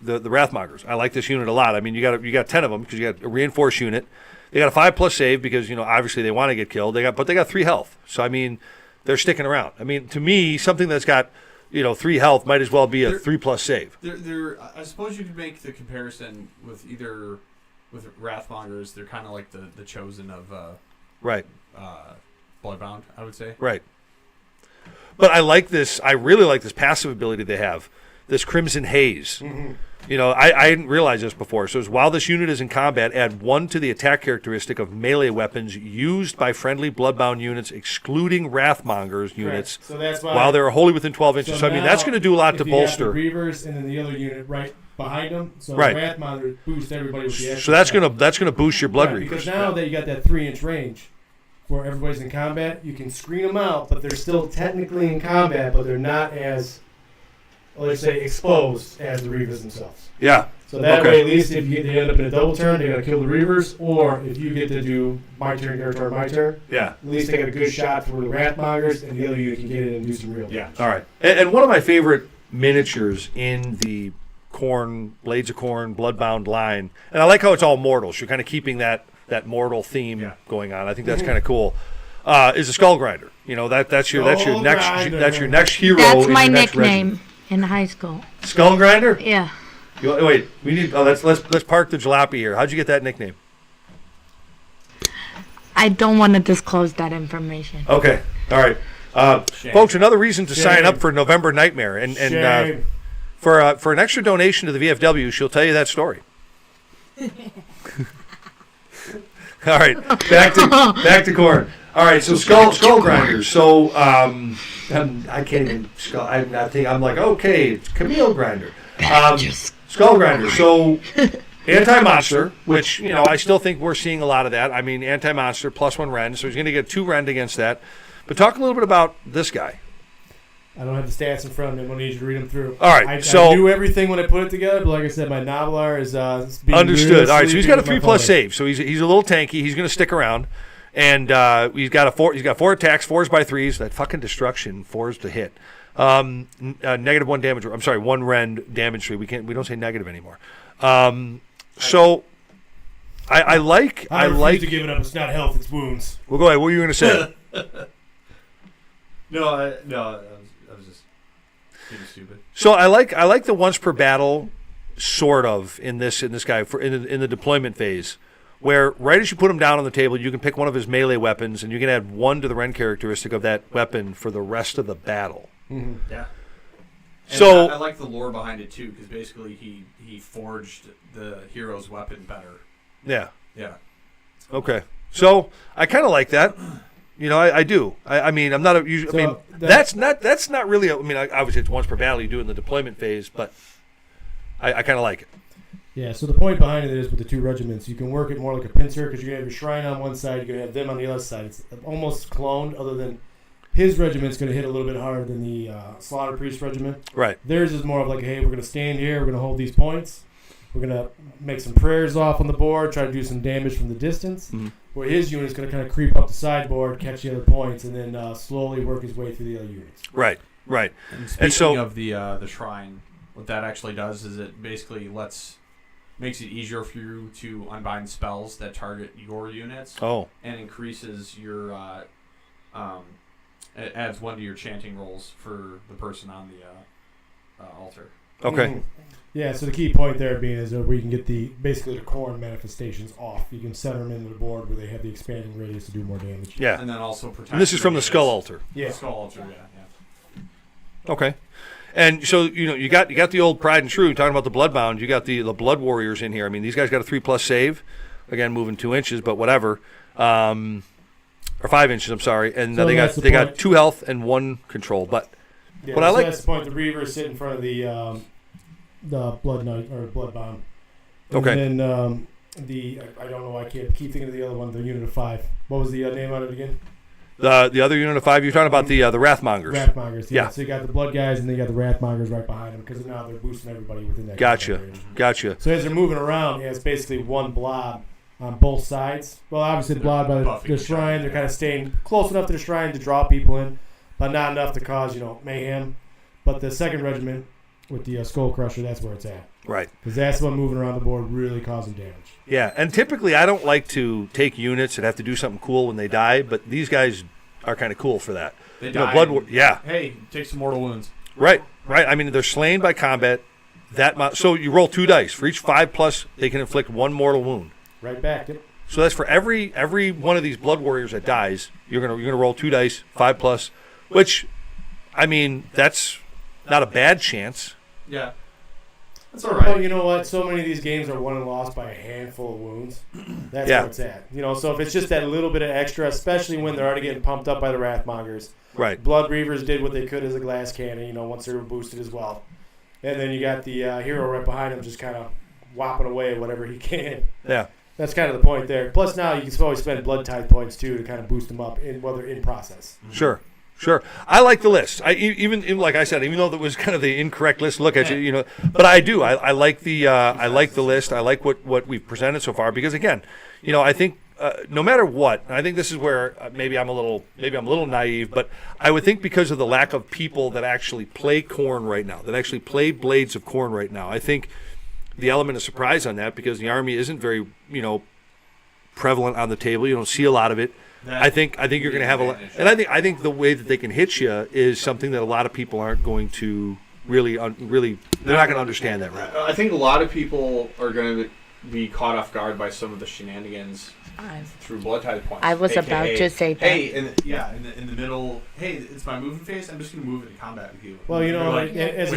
Wrathmongers. I like this unit a lot. I mean, you got 10 of them because you got a reinforced unit. They got a 5+ save because obviously they want to get killed. But they got 3 health. So I mean, they're sticking around. I mean, to me, something that's got 3 health might as well be a 3+ save. I suppose you could make the comparison with Wrathmongers. They're kind of like the chosen of right. Bloodbound, I would say. Right. But I like this. I really like this passive ability they have, this Crimson Haze. Mm-hmm. I didn't realize this before. So it's while this unit is in combat, add 1 to the attack characteristic of melee weapons used by friendly Bloodbound units, excluding Wrathmongers units, So that's why while they are wholly within 12 inches. So I mean, that's going to do a lot to bolster. If you have the Reavers and then the other unit right behind them, so Right. Wrathmonger boost everybody with the extra. So that's gonna boost your Blood Reavers. Because now that you got that 3-inch range, where everybody's in combat, you can screen them out, but they're still technically in combat, but they're not as, let's say, exposed as the Reavers themselves. Yeah. So that way, at least if they end up in a double turn, they got to kill the Reavers, or if you get to do my turn, your turn, my turn, Yeah. at least they got a good shot for the Wrathmongers, and the other unit can get in and do some real damage. All right. And one of my favorite miniatures in the KHORNE, Blades of KHORNE, Bloodbound line, and I like how it's all mortals. You're kind of keeping that mortal theme going on. I think that's kind of cool. Is a Skull Grinder. That's your next hero. That's in my your next nickname regiment. in high school. Skull Grinder. Yeah. Wait, we need. Oh, let's park the jalopy here. How'd you get that nickname? I don't want to disclose that information. Okay. All right. Folks, another reason to sign up for November Nightmare, and for an extra donation to the VFW, she'll tell you that story. All right, back to KHORNE. All right, so skull grinders. So I can't even skull. I'm like, okay, it's Camille Grinder. Skull grinder. So anti-monster, which I still think we're seeing a lot of that. I mean, anti-monster +1 rend, so he's going to get 2 rend against that. But talk a little bit about this guy. I don't have the stats in front of me. I'm going to need you to read them through. All right, I knew everything when I put it together, but like I said, my Novelar is being understood. All right, so he's got a sleepy 3+ with my save, so he's a little tanky. He's going to stick around, and he's got 4 attacks, 4s by 3s. That fucking destruction, 4s to hit. -1 damage. I'm sorry, 1 rend damage 3. We don't say negative anymore. So I like refuse to give it up. It's not health, it's wounds. Well, go ahead. What were you going to say? No, I was just being stupid. So I like the once per battle sort of in this guy in the deployment phase, where right as you put him down on the table, you can pick one of his melee weapons and you can add 1 to the rend characteristic of that weapon for the rest of the battle. Mm-hmm. Yeah. And So I like the lore behind it too, because basically he forged the hero's weapon better. Yeah. Yeah. Okay. So I kind of like that. I do. I mean, I'm not a usual. So I mean, that's not really. I mean, obviously it's once per battle. You do it in the deployment phase, but I kind of like it. Yeah. So the point behind it is with the 2 regiments, you can work it more like a pincer because you're gonna have your shrine on one side, you're gonna have them on the other side. It's almost cloned, other than his regiment's gonna hit a little bit harder than the Slaughter Priest regiment. Right. Theirs is more of like, hey, we're gonna stand here, we're gonna hold these points, we're gonna make some prayers off on the board, try to do some damage from the distance. Mm-hmm. Where his unit's going to kind of creep up the sideboard, catch the other points, and then slowly work his way through the other units. Right. And speaking of the shrine, what that actually does is it basically makes it easier for you to unbind spells that target your units. Oh. And increases your it adds 1 to your chanting rolls for the person on the altar. Okay. Mm-hmm. Yeah, so the key point there being is where you can get basically the KHORNE manifestations off. You can center them into the board where they have the expanding radius to do more damage. Yeah. And then also protect. And this is from the Skull Altar. Yeah. The Skull Altar, yeah. Okay. And so you got the old Pride and True talking about the Bloodbound. You got the Blood Warriors in here. I mean, these guys got a 3+ save, again moving 2 inches, but whatever, or 5 inches. I'm sorry, and So they got 2 health and 1 control. But yeah, what I like, that's the point. The Reavers sit in front of the Blood Knight or Bloodbound. Okay. And then I don't know. I can't keep thinking of the other one. The unit of 5. What was the name on it again? The other unit of 5. You're talking about the Wrathmongers. Wrathmongers. Yeah. So you got the Blood guys, and then you got the Wrathmongers right behind them because now they're boosting everybody within that. Gotcha. So as they're moving around, it's basically one blob on both sides. Well, obviously the blood by the shrine, they're kind of staying close enough to the shrine to draw people in, but not enough to cause, mayhem. But the second regiment with the Skull Crusher, that's where it's at. Right. Because that's the one moving around the board really causing damage. Yeah, and typically I don't like to take units that have to do something cool when they die, but these guys are kind of cool for that. They die. Hey, take some mortal wounds. Right. I mean, they're slain by combat. So you roll 2 dice. For each 5+, they can inflict 1 mortal wound. Right back. Yep. So that's for every one of these blood warriors that dies. You're gonna roll 2 dice, 5+, which, I mean, that's not a bad chance. Yeah, that's all right. Well, you know what? So many of these games are won and lost by a handful of wounds. That's where it's at. So if it's just that little bit of extra, especially when they're already getting pumped up by the Wrathmongers. Right. Blood Reavers did what they could as a glass cannon. Once they were boosted as well. And then you got the hero right behind him, just kind of whopping away whatever he can. Yeah. That's kind of the point there. Plus now you can always spend blood tithe points too to kind of boost them up while they're in process. Sure. I like the list. Even like I said, even though that was kind of the incorrect list, look at you, but I do. I like the list. I like what we've presented so far because again, I think no matter what, and I think this is where maybe I'm a little naive, but I would think because of the lack of people that actually play KHORNE right now, that actually play Blades of KHORNE right now, I think the element of surprise on that because the army isn't very prevalent on the table. You don't see a lot of it. I think you're going to have a lot, and I think the way that they can hit you is something that a lot of people aren't going to really they're not going to understand that right. I think a lot of people are going to be caught off guard by some of the shenanigans through blood tithe points. I was about to say that. Hey, in the middle. Hey, it's my moving phase. I'm just going to move into combat with you. Well, as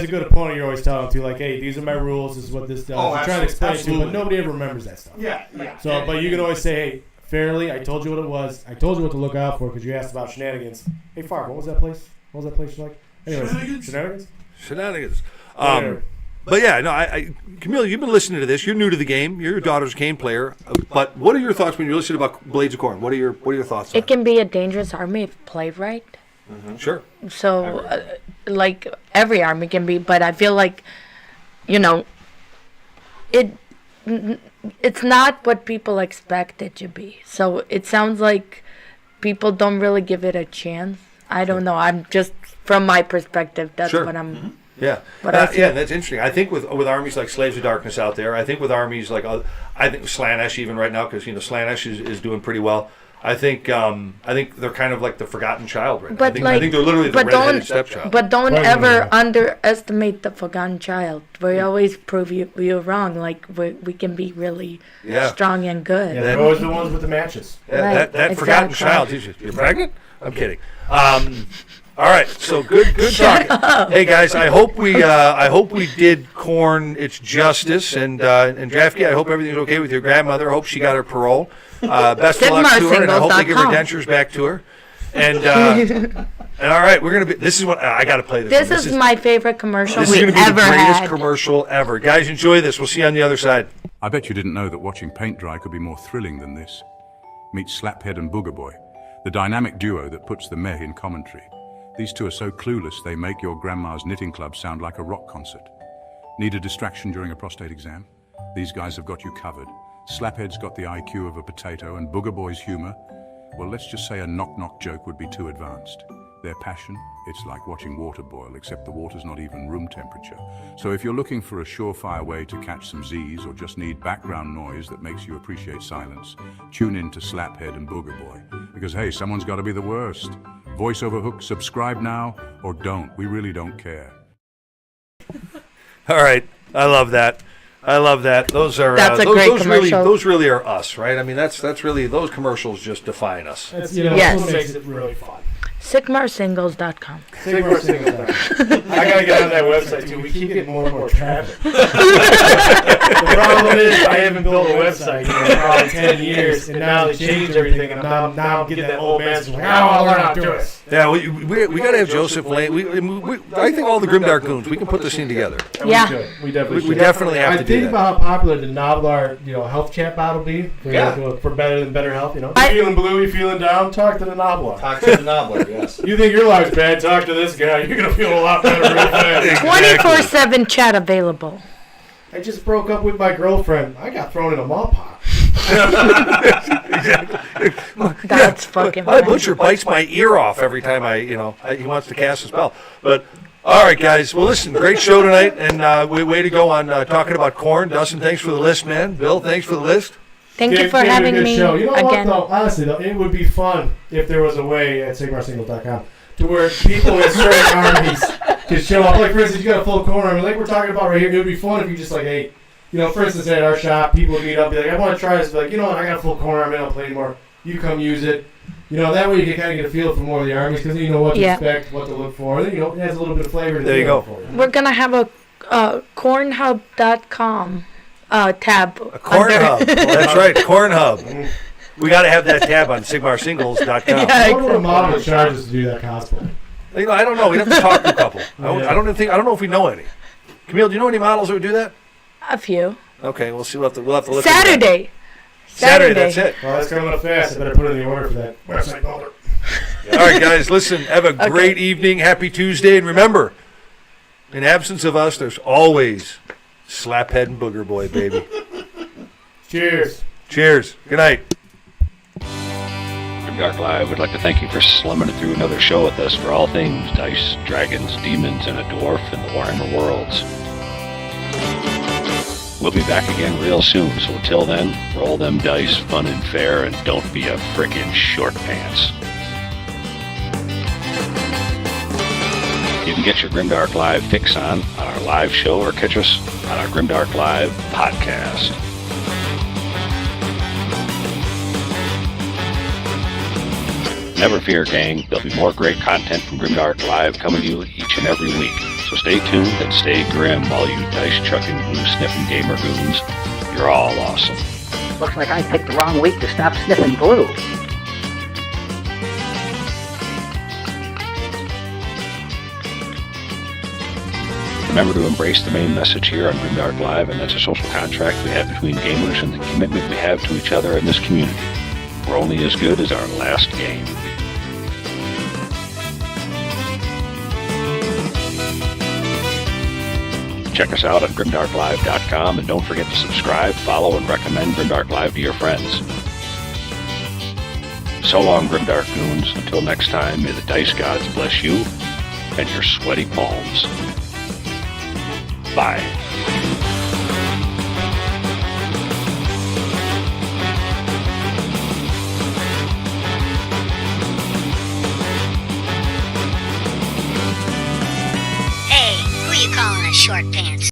a good opponent, you're always telling them hey, these are my rules. This is what this does. I'm trying to explain it to you, but nobody ever remembers that stuff. Yeah. So, but you can always say, hey, fairly, I told you what it was. I told you what to look out for because you asked about shenanigans. Hey, Farb, what was that place? What was that place like? Anyways, Shenanigans. But yeah, no, Camille, you've been listening to this. You're new to the game. You're your daughter's game player. But what are your thoughts when you listen about Blades of KHORNE? What are your thoughts? It can be a dangerous army if played right. Mm-hmm. Sure. So, like every army can be, but I feel like, it's not what people expect it to be. So it sounds like people don't really give it a chance. I don't know. I'm just from my perspective. That's what I'm. Mm-hmm. Yeah, But yeah, that's interesting. I think with armies like Slaves of Darkness out there, I think with armies like I think Slaanesh even right now because Slaanesh is doing pretty well. I think they're kind of like the forgotten child right now. But I think they're literally the redheaded stepchild. But don't ever underestimate the forgotten child. We always prove you wrong. Like we can be really strong and good. Yeah, they're always the ones with the matches. Yeah, that forgotten child. You're pregnant? I'm kidding. All right, so good talk. Hey guys, I hope we did KHORNE its justice, and Draftkey, I hope everything's okay with your grandmother. I hope she got her parole. Best of luck to her, and I hope they give her dentures back to her. And all right, we're gonna be. This is what I got to play. This is my favorite commercial this we is gonna be ever the greatest had. commercial ever. Guys, enjoy this. We'll see you on the other side. I bet you didn't know that watching paint dry could be more thrilling than this. Meet Slaphead and Booger Boy, the dynamic duo that puts the meh in commentary. These two are so clueless they make your grandma's knitting club sound like a rock concert. Need a distraction during a prostate exam? These guys have got you covered. Slaphead's got the IQ of a potato and Booger Boy's humor, well, let's just say a knock-knock joke would be too advanced. Their passion, it's like watching water boil, except the water's not even room temperature. So if you're looking for a surefire way to catch some Z's or just need background noise that makes you appreciate silence, tune in to Slaphead and Booger Boy. Because hey, someone's got to be the worst. Voiceover hook, subscribe now or don't. We really don't care. All right, I love that. Those are That's a great commercial. Those really are us, right? I mean, that's really those commercials just define us. That's Yes. what makes it really fun. SigmarSingles.com. SigmarSingles.com. I gotta get on that website too. We keep getting more and more traffic. The problem is I haven't built a website in probably 10 years, and now they changed everything, and now I'm getting that old man like, I'll learn how to do it. Yeah, we got to have Joseph Lane. I think all the Grimdark goons, we can put this thing together. Yeah. We definitely We definitely have to do I think that. about how popular the Novelar, health chat bot will be for better than better health. You feeling blue, you feeling down? Talk to the Novelar. Talk to the Novelar, yes. You think your life's bad? Talk to this guy. You're gonna feel a lot better real fast. 24/7 chat available. I just broke up with my girlfriend. I got thrown in a mall pot. That's fucking My funny. butcher bites my ear off every time he wants to cast a spell. But all right, guys. Well, listen, great show tonight, and way to go on talking about KHORNE. Dustin, thanks for the list, man. Bill, thanks for the list. Thank you for having me show. You know again. what, though? Honestly, though, it would be fun if there was a way at SigmarSingles.com to where people in certain armies could show up. Like, for instance, you got a full KHORNE army, like we're talking about right here. It would be fun if you just like, hey, for instance, at our shop, people would meet up, be like, I want to try this. Be like, what, I got a full KHORNE army, I don't play anymore. You come use it. That way you can kind of get a feel for more of the armies because you know what to expect, what to look for. Then, it has a little bit of flavor to there you go. For you. We're going to have a cornhub.com tab. A KHORNE Hub. That's right, KHORNE Hub. We got to have that tab on SigmarSingles.com. Yeah, I wonder what a model charges to do that cosplay. I don't know. We'd have to talk to a couple. I don't know if we know any. Camille, do you know any models that would do that? A few. Okay, we'll see. We'll have to look. Saturday. Saturday, that's it. Well, that's coming up fast. I better put in the order for that website builder. All right, guys, listen. Have a great evening. Happy Tuesday. And remember, in absence of us, there's always Slaphead and Booger Boy, baby. Cheers. Cheers. Good night. Grimdark Live would like to thank you for slumming it through another show with us for all things dice, dragons, demons, and a dwarf in the Warhammer worlds. We'll be back again real soon, so until then, roll them dice, fun and fair, and don't be a frickin' short pants. You can get your Grimdark Live fix on our live show or catch us on our Grimdark Live podcast. Never fear, gang. There'll be more great content from Grimdark Live coming to you each and every week. So stay tuned and stay grim, all you dice-chucking, glue-sniffing gamer goons. You're all awesome. Looks like I picked the wrong week to stop sniffing glue. Remember to embrace the main message here on Grimdark Live, and that's a social contract we have between gamers and the commitment we have to each other in this community. We're only as good as our last game. Check us out at grimdarklive.com, and don't forget to subscribe, follow, and recommend Grimdark Live to your friends. So long, Grimdark Goons. Until next time, may the dice gods bless you and your sweaty palms. Bye. Hey, who you calling a short pants?